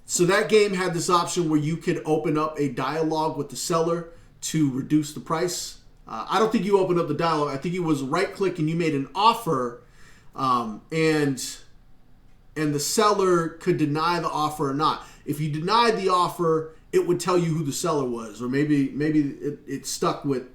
So that game had this option where you could open up a dialogue with the seller to reduce the price. I don't think you opened up the dialogue. I think it was right click and you made an offer, and the seller could deny the offer or not. If you denied the offer, it would tell you who the seller was, or maybe it stuck with,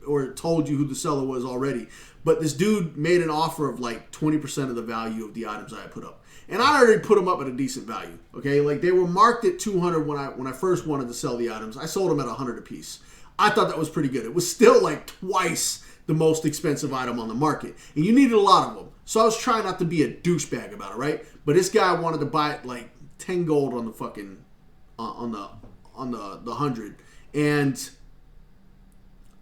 or it told you who the seller was already. But this dude made an offer of like 20% of the value of the items I had put up. And I already put them up at a decent value, okay? Like, they were marked at 200 when I first wanted to sell the items. I sold them at 100 a piece. I thought that was pretty good. It was still like twice the most expensive item on the market. And you needed a lot of them. So I was trying not to be a douchebag about it, right? But this guy wanted to buy it like 10 gold on the fucking, on the 100. And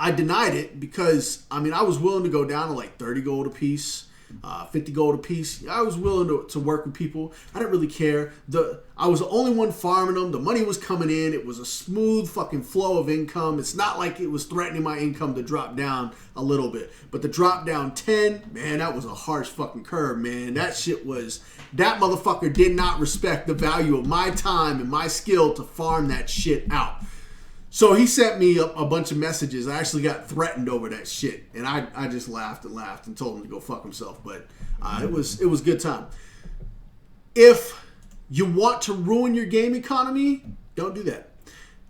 I denied it because, I mean, I was willing to go down to like 30 gold a piece. 50 gold a piece. I was willing to work with people. I didn't really care. I was the only one farming them. The money was coming in. It was a smooth fucking flow of income. It's not like it was threatening my income to drop down a little bit. But the drop down 10, man, that was a harsh fucking curve, man. That motherfucker did not respect the value of my time and my skill to farm that shit out. So he sent me a bunch of messages. I actually got threatened over that shit. And I just laughed and told him to go fuck himself. But it was a good time. If you want to ruin your game economy, don't do that.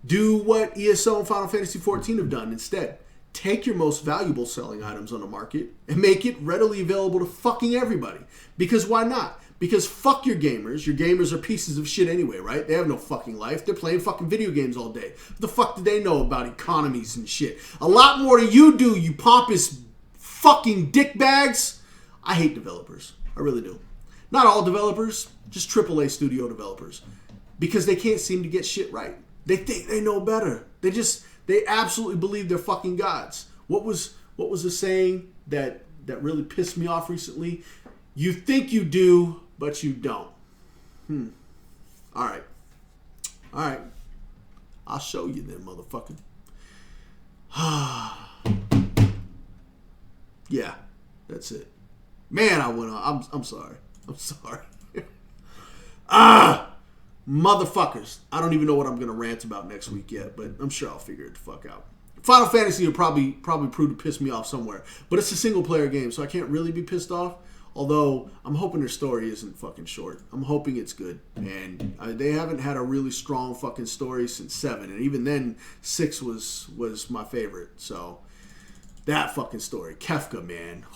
Do what ESO and Final Fantasy XIV have done instead. Take your most valuable selling items on the market and make it readily available to fucking everybody. Because why not? Because fuck your gamers. Your gamers are pieces of shit anyway, right? They have no fucking life. They're playing fucking video games all day. What the fuck do they know about economies and shit? A lot more than you do, you pompous fucking dickbags. I hate developers. I really do. Not all developers, just AAA studio developers. Because they can't seem to get shit right. They think they know better. They absolutely believe they're fucking gods. What was the saying that really pissed me off recently? You think you do, but you don't. All right. I'll show you then, motherfucker. Yeah, that's it. Man, I went on. I'm sorry. Motherfuckers. I don't even know what I'm going to rant about next week yet, but I'm sure I'll figure it the fuck out. Final Fantasy will probably prove to piss me off somewhere. But it's a single-player game, so I can't really be pissed off. Although, I'm hoping their story isn't fucking short. I'm hoping it's good. And they haven't had a really strong fucking story since 7. And even then, 6 was my favorite. So, that fucking story. Kefka, man.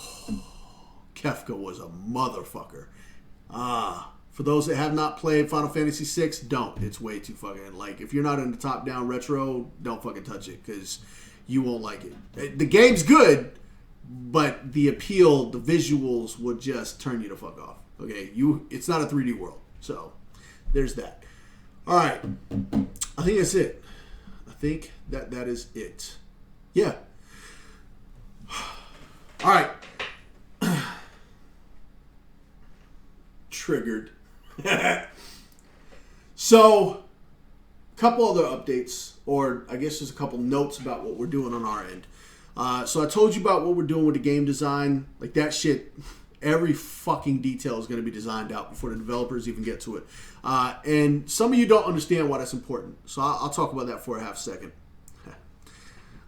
Kefka was a motherfucker. For those that have not played Final Fantasy VI, don't. It's way too fucking... Like, if you're not into top-down retro, don't fucking touch it. Because you won't like it. The game's good. but the appeal, the visuals will just turn you the fuck off. Okay, it's not a 3D world, so there's that. All right, I think that's it. I think that is it. Yeah. All right. Triggered. So, a couple other updates, or I guess just a couple notes about what we're doing on our end. So I told you about what we're doing with the game design. Like that shit, every fucking detail is going to be designed out before the developers even get to it. And some of you don't understand why that's important. So I'll talk about that for a half second.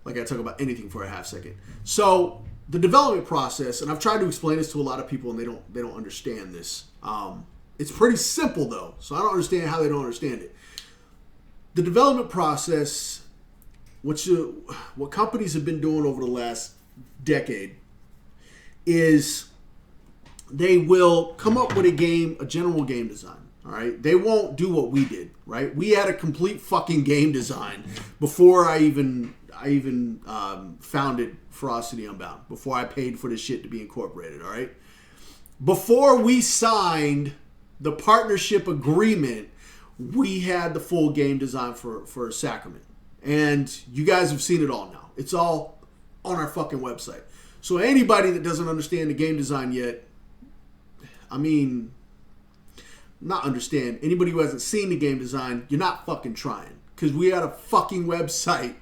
Like I talk about anything for a half second. So the development process, and I've tried to explain this to a lot of people, and they don't understand this. It's pretty simple though, so I don't understand how they don't understand it. The development process, what companies have been doing over the last decade, is they will come up with a general game design. All right, they won't do what we did. Right, we had a complete fucking game design before I even founded Ferocity Unbound. Before I paid for this shit to be incorporated. All right, before we signed the partnership agreement, we had the full game design for Sacrament. And you guys have seen it all now. It's all on our fucking website. So anybody that doesn't understand the game design yet, not understand, anybody who hasn't seen the game design, you're not fucking trying. Because we had a fucking website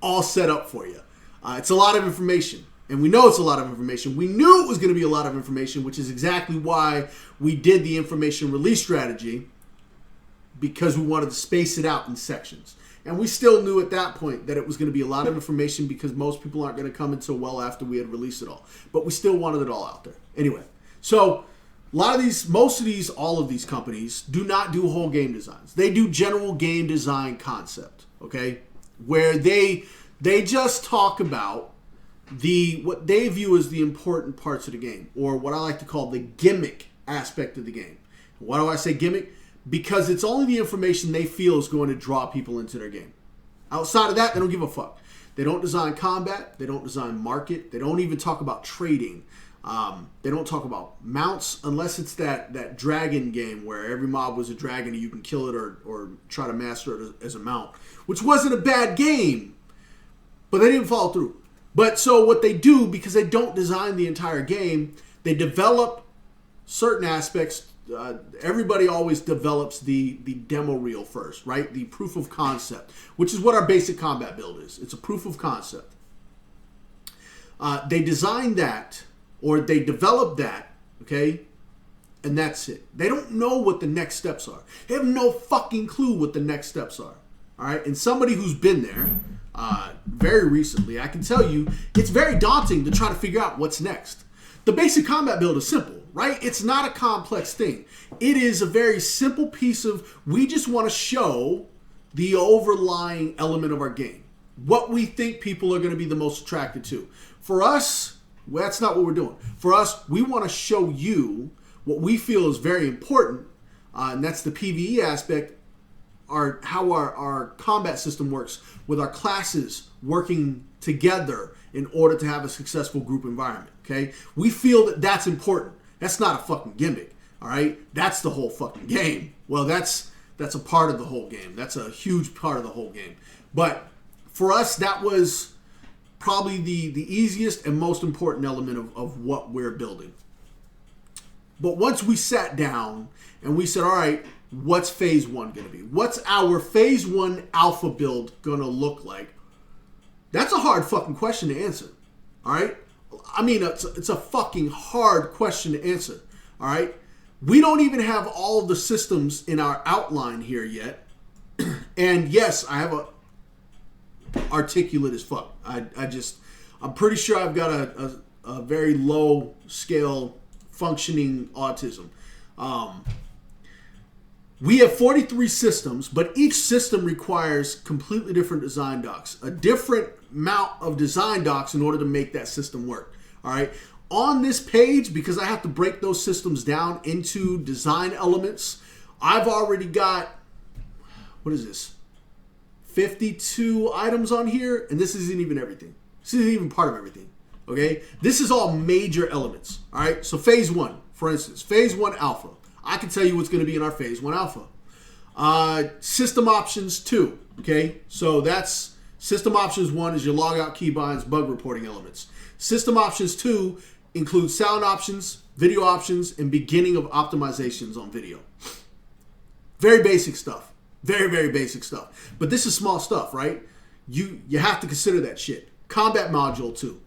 all set up for you. It's a lot of information. And we know it's a lot of information. We knew it was going to be a lot of information, which is exactly why we did the information release strategy, because we wanted to space it out in sections. And we still knew at that point that it was going to be a lot of information because most people aren't going to come until well after we had released it all. But we still wanted it all out there. Anyway, so all of these companies do not do whole game designs. They do general game design concept, okay? Where they just talk about what they view as the important parts of the game, or what I like to call the gimmick aspect of the game. Why do I say gimmick? Because it's only the information they feel is going to draw people into their game. Outside of that, they don't give a fuck. They don't design combat. They don't design market. They don't even talk about trading. They don't talk about mounts unless it's that dragon game where every mob was a dragon and you can kill it or try to master it as a mount, which wasn't a bad game, but they didn't follow through. But so what they do, because they don't design the entire game, they develop certain aspects. Everybody always develops the demo reel first, right? The proof of concept, which is what our basic combat build is. It's a proof of concept. They design that, or they develop that, okay? And that's it. They don't know what the next steps are. They have no fucking clue what the next steps are, all right? And somebody who's been there very recently, I can tell you, it's very daunting to try to figure out what's next. The basic combat build is simple, right? It's not a complex thing. It is a very simple piece of, we just want to show the overlying element of our game. What we think people are going to be the most attracted to. For us, that's not what we're doing. For us, we want to show you what we feel is very important, and that's the PvE aspect, how our combat system works with our classes working together in order to have a successful group environment, okay? We feel that that's important. That's not a fucking gimmick, all right? That's the whole fucking game. Well, that's a part of the whole game. That's a huge part of the whole game. But for us, that was probably the easiest and most important element of what we're building. But once we sat down and we said, all right, what's phase one going to be? What's our phase one alpha build going to look like? That's a hard fucking question to answer, all right? I mean, it's a fucking hard question to answer, all right? We don't even have all of the systems in our outline here yet. And yes, I have articulate as fuck. I'm pretty sure I've got a very low scale functioning autism. We have 43 systems, but each system requires completely different design docs, a different amount of design docs in order to make that system work. All right. On this page, because I have to break those systems down into design elements, I've already got, what is this? 52 items on here, and this isn't even everything. This isn't even part of everything. Okay, this is all major elements. All right, so phase 1, for instance, phase 1 alpha. I can tell you what's going to be in our phase 1 alpha. System options 2. Okay, so that's system options 1 is your logout, keybinds, bug reporting elements. System options 2 include sound options, video options, and beginning of optimizations on video. Very basic stuff. Very, very basic stuff. But this is small stuff, right? You have to consider that shit. Combat Module 2.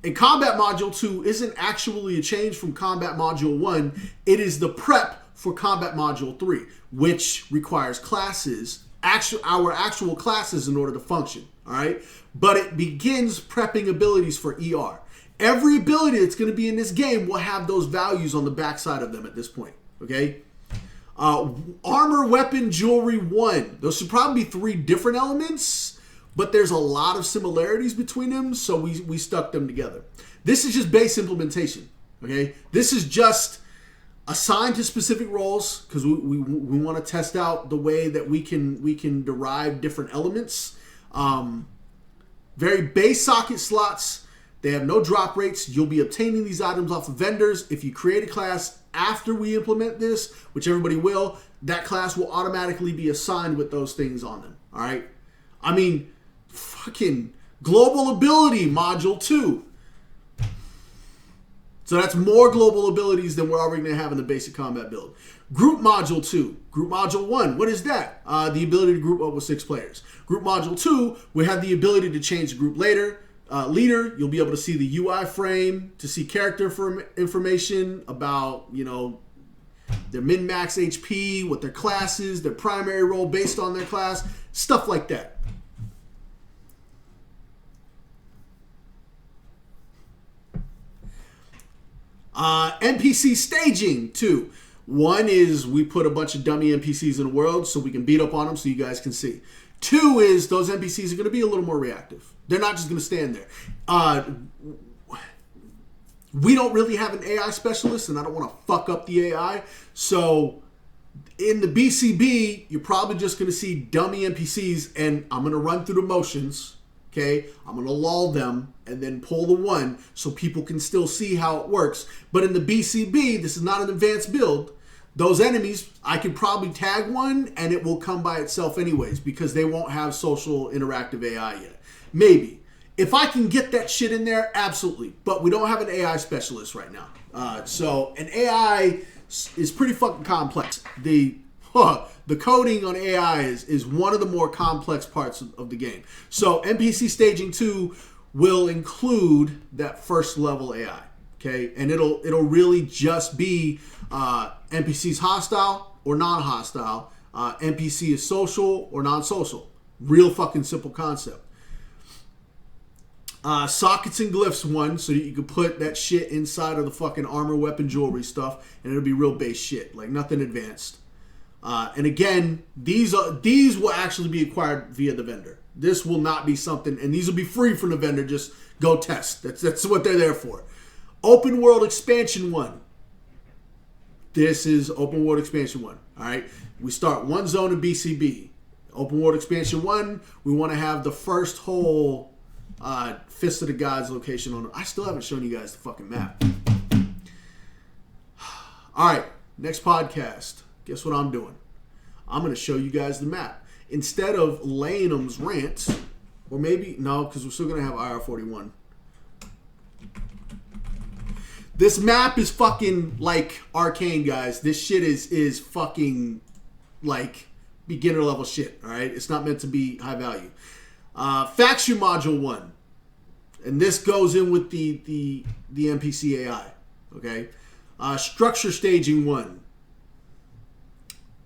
And Combat Module 2 isn't actually a change from Combat Module 1. It is the prep for Combat Module 3, which requires classes, our actual classes in order to function, all right? But it begins prepping abilities for ER. Every ability that's going to be in this game will have those values on the backside of them at this point, okay? Armor, weapon, jewelry 1. Those should probably be 3 different elements, but there's a lot of similarities between them, so we stuck them together. This is just base implementation, okay? This is just assigned to specific roles because we want to test out the way that we can derive different elements. Very base socket slots. They have no drop rates. You'll be obtaining these items off of vendors. If you create a class after we implement this, which everybody will, that class will automatically be assigned with those things on them. All right? I mean, fucking global ability module 2. So that's more global abilities than we're already going to have in the basic combat build. Group module 2. Group module 1. What is that? The ability to group up with 6 players. Group module 2, we have the ability to change the group leader. You'll be able to see the UI frame, to see character information about, their min-max HP, what their class is, their primary role based on their class, stuff like that. NPC staging 2. 1 is we put a bunch of dummy NPCs in the world so we can beat up on them so you guys can see. 2 is those NPCs are going to be a little more reactive. They're not just going to stand there. We don't really have an AI specialist, and I don't want to fuck up the AI. So in the BCB, you're probably just going to see dummy NPCs, and I'm going to run through the motions. Okay, I'm going to lull them and then pull the 1 so people can still see how it works. But in the BCB, this is not an advanced build. Those enemies, I could probably tag 1 and it will come by itself anyways because they won't have social interactive AI yet. Maybe. If I can get that shit in there, absolutely. But we don't have an AI specialist right now. So an AI is pretty fucking complex. The coding on AI is one of the more complex parts of the game. So NPC staging 2 will include that first level AI. Okay, and it'll really just be NPCs hostile or non-hostile. NPC is social or non-social. Real fucking simple concept. Sockets and glyphs 1, so that you can put that shit inside of the fucking armor, weapon, jewelry stuff, and it'll be real base shit, like nothing advanced. And again, these will actually be acquired via the vendor. This will not be something, and these will be free from the vendor. Just go test. That's what they're there for. Open World Expansion 1. This is Open World Expansion 1. All right. We start 1 zone in BCB. Open World Expansion 1, we want to have the first whole Fist of the Gods location on it. I still haven't shown you guys the fucking map. All right. Next podcast. Guess what I'm doing? I'm going to show you guys the map. Instead of Lanham's rant, or maybe, no, because we're still going to have IR41. This map is fucking like Arcane, guys. This shit is fucking like beginner level shit, all right? It's not meant to be high value. Faction Module 1. And this goes in with the NPC AI, okay? Structure Staging 1.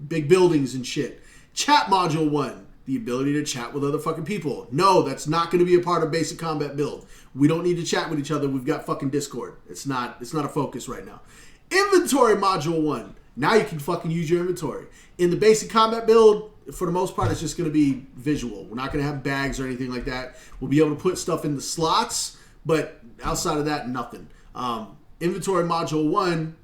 Big buildings and shit. Chat Module 1. The ability to chat with other fucking people. No, that's not going to be a part of basic combat build. We don't need to chat with each other. We've got fucking Discord. It's not a focus right now. Inventory Module 1. Now you can fucking use your inventory. In the basic combat build, for the most part, it's just going to be visual. We're not going to have bags or anything like that. We'll be able to put stuff in the slots, but outside of that, nothing. Inventory Module 1,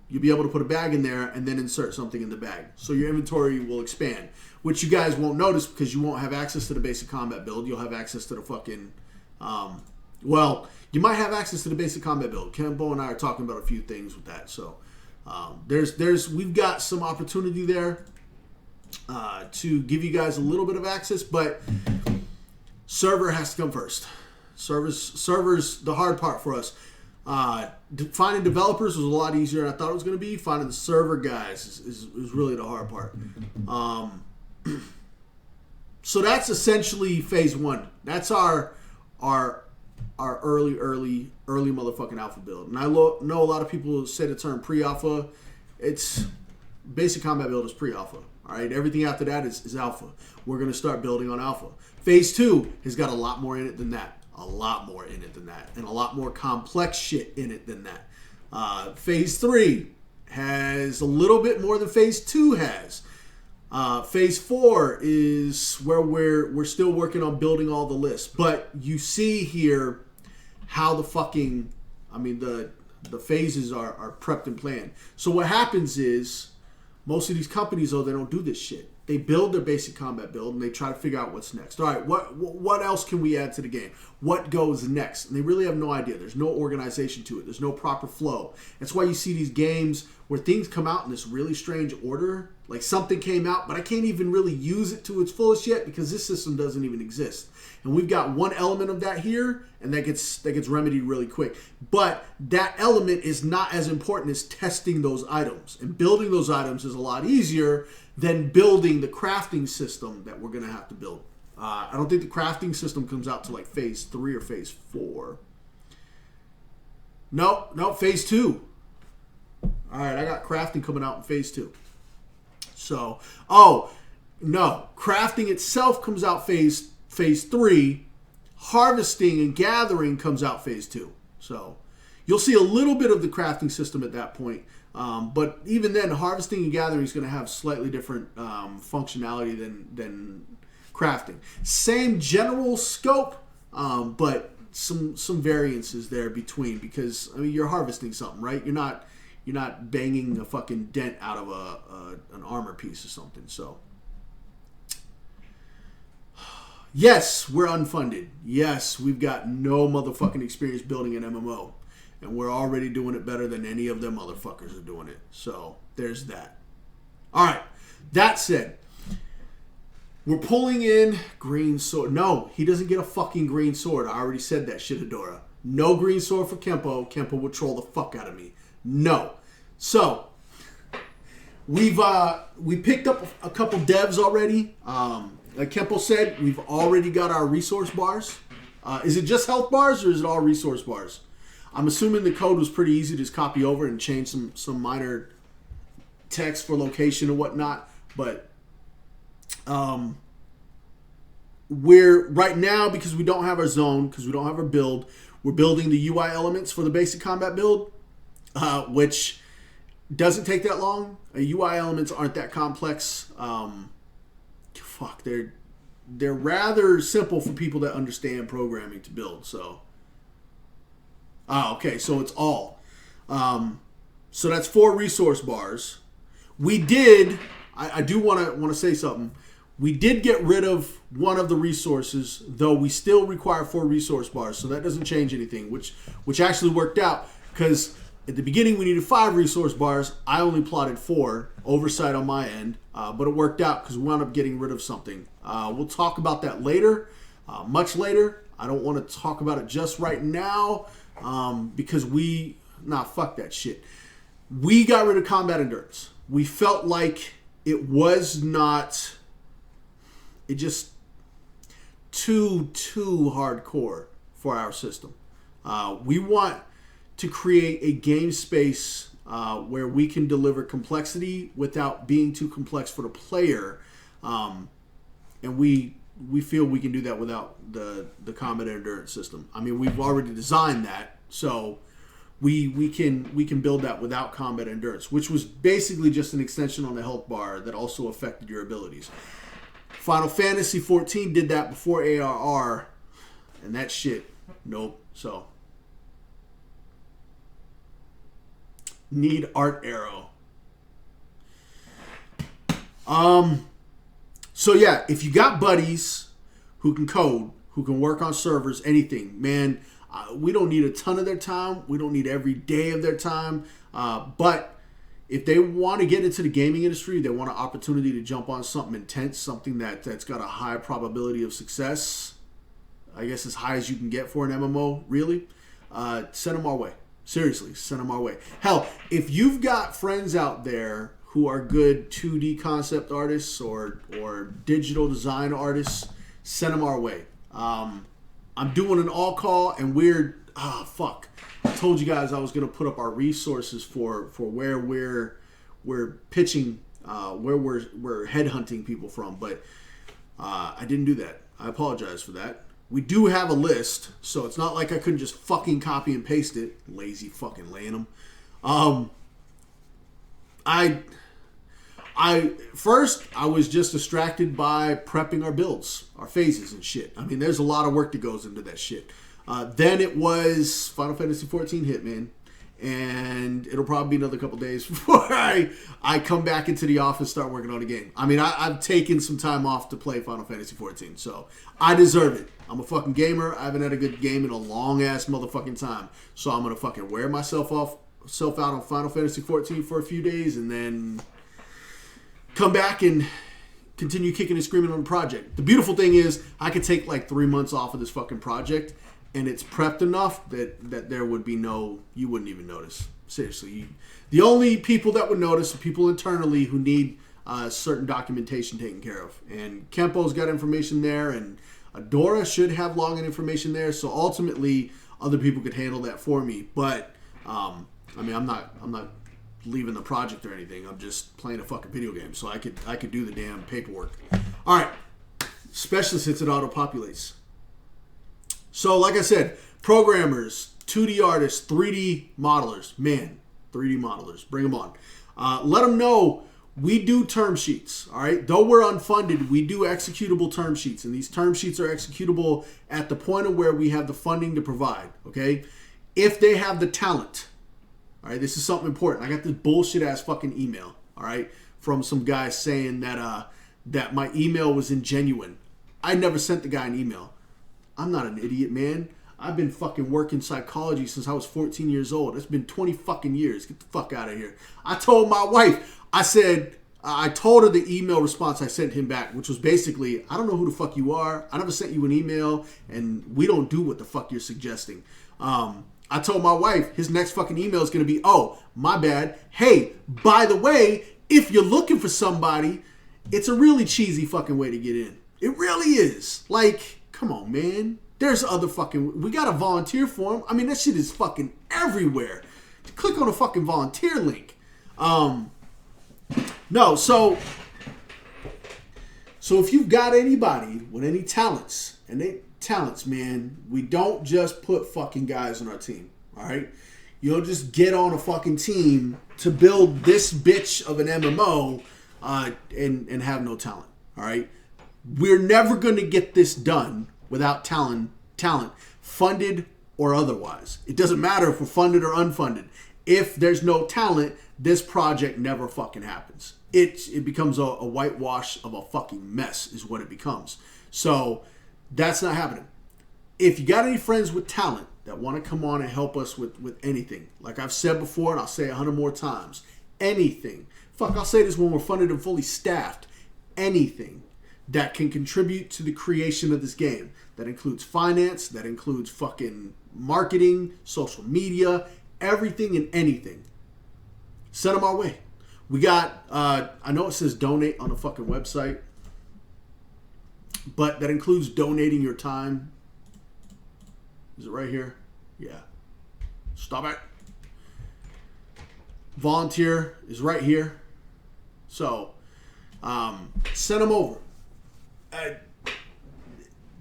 you'll be able to put a bag in there and then insert something in the bag. So your inventory will expand, which you guys won't notice because you won't have access to the basic combat build. You'll have access to the fucking Well, you might have access to the basic combat build. Kempo and I are talking about a few things with that. So we've got some opportunity there to give you guys a little bit of access, but server has to come first. Server's the hard part for us. Finding developers was a lot easier than I thought it was going to be. Finding the server guys is really the hard part. So that's essentially phase 1. That's our early motherfucking alpha build. And I know a lot of people say the term pre-alpha. It's basic combat build is pre-alpha. All right, everything after that is alpha. We're going to start building on alpha. Phase 2 has got a lot more in it than that. A lot more in it than that. And a lot more complex shit in it than that. Phase 3 has a little bit more than Phase 2 has. Phase 4 is where we're still working on building all the lists. But you see here how the phases are prepped and planned. So what happens is, most of these companies, though, they don't do this shit. They build their basic combat build, and they try to figure out what's next. All right, what else can we add to the game? What goes next? And they really have no idea. There's no organization to it. There's no proper flow. That's why you see these games where things come out in this really strange order. Like something came out, but I can't even really use it to its fullest yet because this system doesn't even exist. And we've got one element of that here, and that gets remedied really quick. But that element is not as important as testing those items. And building those items is a lot easier than building the crafting system that we're going to have to build. I don't think the crafting system comes out to like phase 3 or phase 4. No, phase 2. All right, I got crafting coming out in phase 2. So, no, crafting itself comes out phase 3. Harvesting and gathering comes out phase 2. So, you'll see a little bit of the crafting system at that point. But even then, harvesting and gathering is going to have slightly different functionality than crafting. Same general scope, but some variances there between, because I mean you're harvesting something, right? You're not banging a fucking dent out of an armor piece or something. So yes, we're unfunded. Yes, we've got no motherfucking experience building an MMO. And we're already doing it better than any of them motherfuckers are doing it. So, there's that. Alright, that said, we're pulling in green sword. No, he doesn't get a fucking green sword. I already said that shit, Adora. No green sword for Kempo. Kempo would troll the fuck out of me. No. So, we picked up a couple devs already. Like Kempo said, we've already got our resource bars. Is it just health bars or is it all resource bars? I'm assuming the code was pretty easy to just copy over and change some minor text for location and whatnot. But we're right now, because we don't have our zone, because we don't have our build, we're building the UI elements for the basic combat build, which doesn't take that long. UI elements aren't that complex. They're rather simple for people that understand programming to build. So. Okay, so it's all. So that's 4 resource bars. We did, I do want to say something. We did get rid of one of the resources, though we still require 4 resource bars, so that doesn't change anything, which actually worked out, because at the beginning we needed 5 resource bars. I only plotted 4, oversight on my end, but it worked out because we wound up getting rid of something. We'll talk about that later, much later. I don't want to talk about it just right now. Because fuck that shit. We got rid of combat endurance. We felt like it was not, it just too hardcore for our system. We want to create a game space where we can deliver complexity without being too complex for the player. And we feel we can do that without the combat endurance system. I mean, we've already designed that, so we can build that without combat endurance, which was basically just an extension on the health bar that also affected your abilities. Final Fantasy 14 did that before ARR, and that shit, nope. So need art arrow. So yeah, if you got buddies who can code, who can work on servers, anything, man, We don't need a ton of their time. We don't need every day of their time. But if they want to get into the gaming industry, they want an opportunity to jump on something intense, something that's got a high probability of success, I guess as high as you can get for an MMO, really, send them our way. Seriously, send them our way. Hell, if you've got friends out there who are good 2D concept artists or digital design artists, send them our way. I'm doing an all call, and fuck. I told you guys I was going to put up our resources for where we're pitching, where we're headhunting people from, but I didn't do that. I apologize for that. We do have a list, so it's not like I couldn't just fucking copy and paste it. Lazy fucking laying them. I was just distracted by prepping our builds, our phases and shit. I mean, there's a lot of work that goes into that shit. Then it was Final Fantasy 14 hit, man. And it'll probably be another couple days before I come back into the office, start working on the game. I mean, I've taken some time off to play Final Fantasy 14, so I deserve it. I'm a fucking gamer. I haven't had a good game in a long-ass motherfucking time. So I'm going to fucking wear myself out on Final Fantasy 14 for a few days and then come back and continue kicking and screaming on the project. The beautiful thing is I could take like 3 months off of this fucking project, and it's prepped enough that there would be you wouldn't even notice. Seriously. The only people that would notice are people internally who need certain documentation taken care of. And Kempo's got information there, and Adora should have login information there. So ultimately, other people could handle that for me. But, I mean, I'm not leaving the project or anything. I'm just playing a fucking video game. So I could do the damn paperwork. All right. Especially since it auto-populates. So, like I said, programmers, 2D artists, 3D modelers. Man, 3D modelers. Bring them on. Let them know we do term sheets, all right? Though we're unfunded, we do executable term sheets. And these term sheets are executable at the point of where we have the funding to provide, okay? If they have the talent, all right? This is something important. I got this bullshit-ass fucking email, all right, from some guy saying that my email was ingenuine. I never sent the guy an email. I'm not an idiot, man. I've been fucking working psychology since I was 14 years old. It's been 20 fucking years. Get the fuck out of here. I told my wife, I told her the email response I sent him back, which was basically, I don't know who the fuck you are. I never sent you an email, and we don't do what the fuck you're suggesting. I told my wife his next fucking email is going to be, oh, my bad. Hey, by the way, if you're looking for somebody, it's a really cheesy fucking way to get in. It really is. Like, come on, man. There's other fucking... We got a volunteer form. I mean, that shit is fucking everywhere. Click on a fucking volunteer link. No, so if you've got anybody with any talents, man, we don't just put fucking guys on our team, all right? You don't just get on a fucking team to build this bitch of an MMO and have no talent, all right? We're never going to get this done without talent, funded or otherwise. It doesn't matter if we're funded or unfunded. If there's no talent, this project never fucking happens. It becomes a whitewash of a fucking mess is what it becomes. So that's not happening. If you got any friends with talent that want to come on and help us with anything, like I've said before and I'll say 100 more times, anything. Fuck, I'll say this when we're funded and fully staffed. Anything that can contribute to the creation of this game. That includes finance, that includes fucking marketing, social media, everything and anything. Send them our way. We got, I know it says donate on the fucking website, but that includes donating your time. Is it right here? Yeah. Stop it. Volunteer is right here. So, send them over.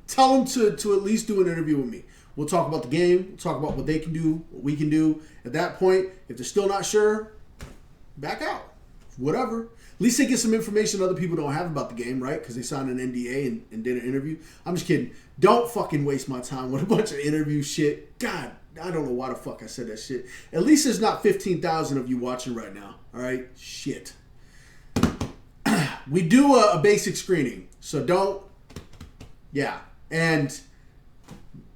Tell them to at least do an interview with me. We'll talk about the game. We'll talk about what they can do, what we can do. At that point, if they're still not sure, back out. Whatever. At least they get some information other people don't have about the game, right? Because they signed an NDA and did an interview. I'm just kidding. Don't fucking waste my time with a bunch of interview shit. God, I don't know why the fuck I said that shit. At least there's not 15,000 of you watching right now. All right? Shit. We do a basic screening. So don't... Yeah. And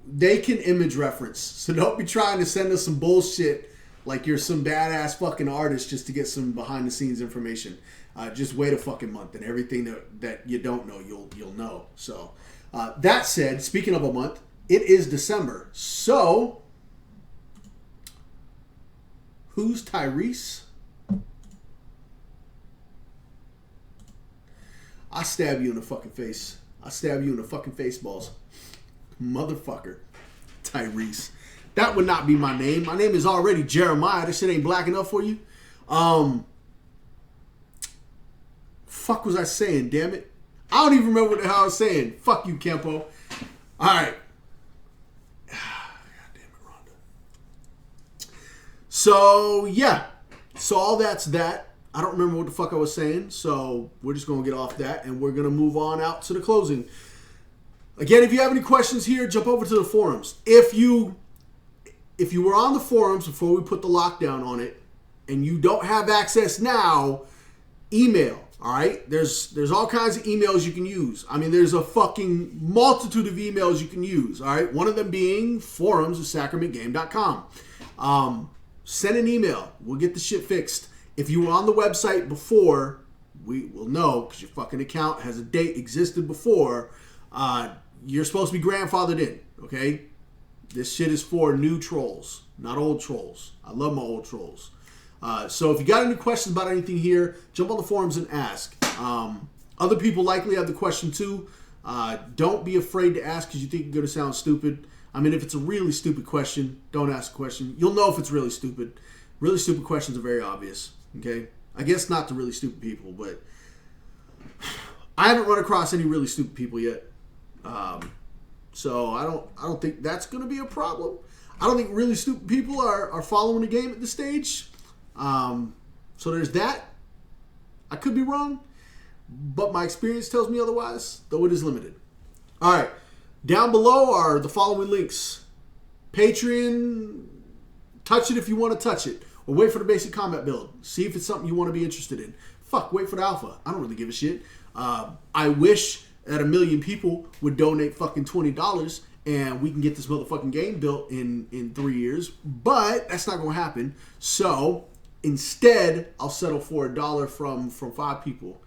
they can image reference. So don't be trying to send us some bullshit like you're some badass fucking artist just to get some behind the scenes information. Just wait a fucking month, and everything that you don't know, you'll know. So that said, speaking of a month, it is December. So who's Tyrese? I stab you in the fucking face. I stab you in the fucking face balls. Motherfucker. Tyrese. That would not be my name. My name is already Jeremiah. This shit ain't black enough for you. Fuck was I saying, damn it? I don't even remember what the hell I was saying. Fuck you, Kempo. Alright. God damn it, Rhonda. So, yeah. So all that's that. I don't remember what the fuck I was saying. So we're just going to get off that. And we're going to move on out to the closing. Again, if you have any questions here, jump over to the forums. If you were on the forums before we put the lockdown on it, and you don't have access now, email. All right, there's all kinds of emails you can use. I mean, there's a fucking multitude of emails you can use. All right, one of them being forums@sacramentgame.com. Send an email. We'll get the shit fixed. If you were on the website before, we will know because your fucking account has a date existed before. You're supposed to be grandfathered in. Okay, this shit is for new trolls, not old trolls. I love my old trolls. So if you got any questions about anything here, jump on the forums and ask. Other people likely have the question too. Don't be afraid to ask because you think you're going to sound stupid. I mean, if it's a really stupid question, don't ask the question. You'll know if it's really stupid. Really stupid questions are very obvious. Okay? I guess not to really stupid people, but I haven't run across any really stupid people yet. So I don't think that's going to be a problem. I don't think really stupid people are following the game at this stage. So there's that. I could be wrong, but my experience tells me otherwise, though it is limited. All right. Down below are the following links. Patreon, touch it if you want to touch it. Or wait for the basic combat build. See if it's something you want to be interested in. Fuck, wait for the alpha. I don't really give a shit. I wish that 1 million people would donate fucking $20 and we can get this motherfucking game built in 3 years. But that's not going to happen. So instead, I'll settle for $1 from 5 people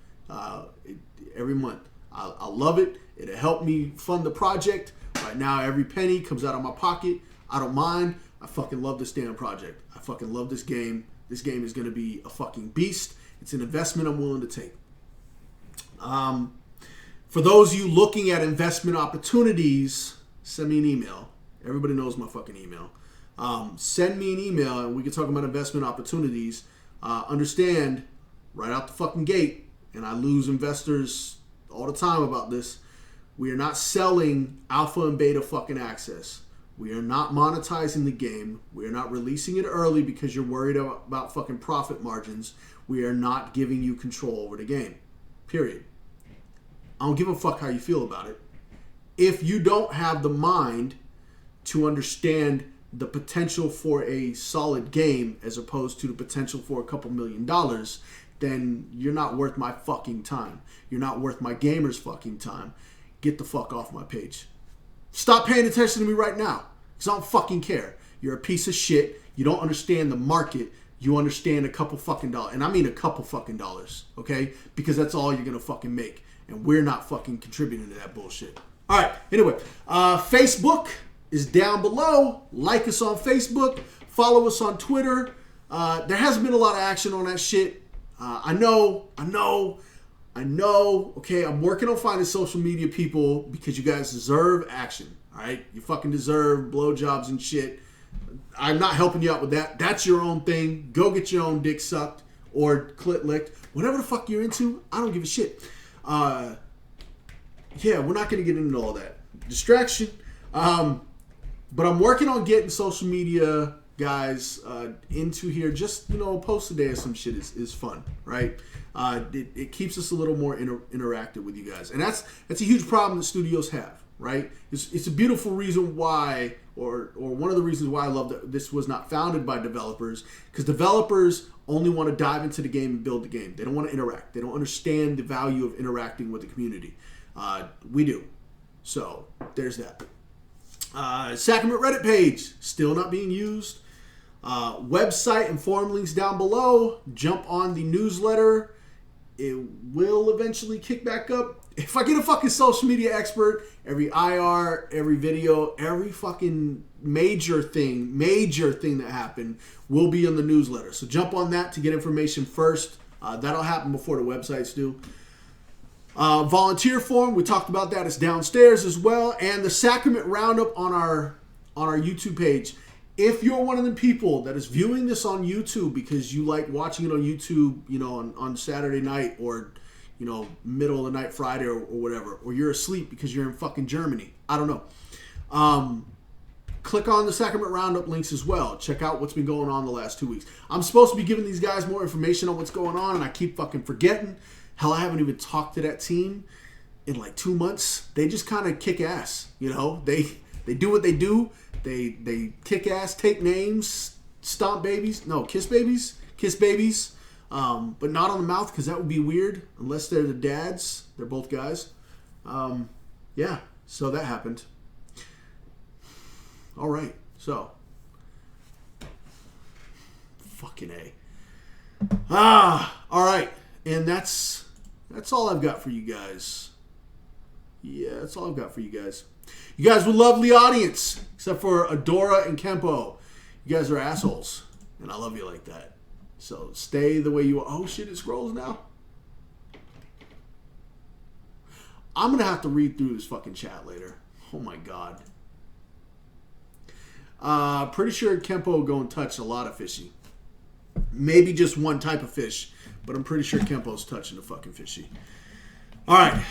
every month. I'll love it. It'll help me fund the project. Right now, every penny comes out of my pocket. I don't mind. I fucking love this damn project. I fucking love this game. This game is going to be a fucking beast. It's an investment I'm willing to take. For those of you looking at investment opportunities, send me an email. Everybody knows my fucking email. Send me an email and we can talk about investment opportunities. Understand, right out the fucking gate, and I lose investors all the time about this, we are not selling alpha and beta fucking access. We are not monetizing the game. We are not releasing it early because you're worried about fucking profit margins. We are not giving you control over the game. Period. I don't give a fuck how you feel about it. If you don't have the mind to understand the potential for a solid game as opposed to the potential for a couple $1 million, then you're not worth my fucking time. You're not worth my gamers' fucking time. Get the fuck off my page. Stop paying attention to me right now. Because I don't fucking care. You're a piece of shit. You don't understand the market. You understand a couple fucking dollars. And I mean a couple fucking dollars. Okay? Because that's all you're going to fucking make. And we're not fucking contributing to that bullshit. Alright. Anyway. Facebook is down below. Like us on Facebook. Follow us on Twitter. There hasn't been a lot of action on that shit. I know. Okay, I'm working on finding social media people because you guys deserve action. All right, you fucking deserve blowjobs and shit. I'm not helping you out with that. That's your own thing. Go get your own dick sucked or clit licked. Whatever the fuck you're into, I don't give a shit. Yeah, we're not gonna get into all that distraction. But I'm working on getting social media guys into here. Just, post a day or some shit is fun, right? It keeps us a little more interactive with you guys, and that's a huge problem that studios have, right? It's a beautiful reason why, or one of the reasons why I love that this was not founded by developers, because developers only want to dive into the game and build the game. They don't want to interact. They don't understand the value of interacting with the community. We do. So there's that. Sacrament Reddit page, still not being used. Website and forum links down below. Jump on the newsletter. It will eventually kick back up. If I get a fucking social media expert, every IR, every video, every fucking major thing that happened will be in the newsletter. So jump on that to get information first. That'll happen before the websites do. Volunteer form, we talked about that. It's downstairs as well. And the Sacrament Roundup on our YouTube page. If you're one of the people that is viewing this on YouTube because you like watching it on YouTube, you know, on Saturday night or, you know, middle of the night Friday or whatever, or you're asleep because you're in fucking Germany, I don't know. Click on the Sacrament Roundup links as well. Check out what's been going on the last 2 weeks. I'm supposed to be giving these guys more information on what's going on, and I keep fucking forgetting. Hell, I haven't even talked to that team in like 2 months. They just kind of kick ass, you know. They do what they do. They kick ass, take names, stomp babies. No, kiss babies. But not on the mouth because that would be weird unless they're the dads. They're both guys. Yeah, so that happened. All right, so fucking A. All right, and that's all I've got for you guys. Yeah, that's all I've got for you guys. You guys were a lovely audience, except for Adora and Kempo. You guys are assholes, and I love you like that. So stay the way you are. Oh shit, it scrolls now. I'm gonna have to read through this fucking chat later. Oh my god. Pretty sure Kempo go and touch a lot of fishy. Maybe just one type of fish, but I'm pretty sure Kempo's touching the fucking fishy. All right.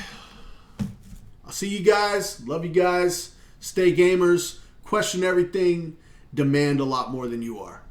I'll see you guys. Love you guys. Stay gamers. Question everything. Demand a lot more than you are.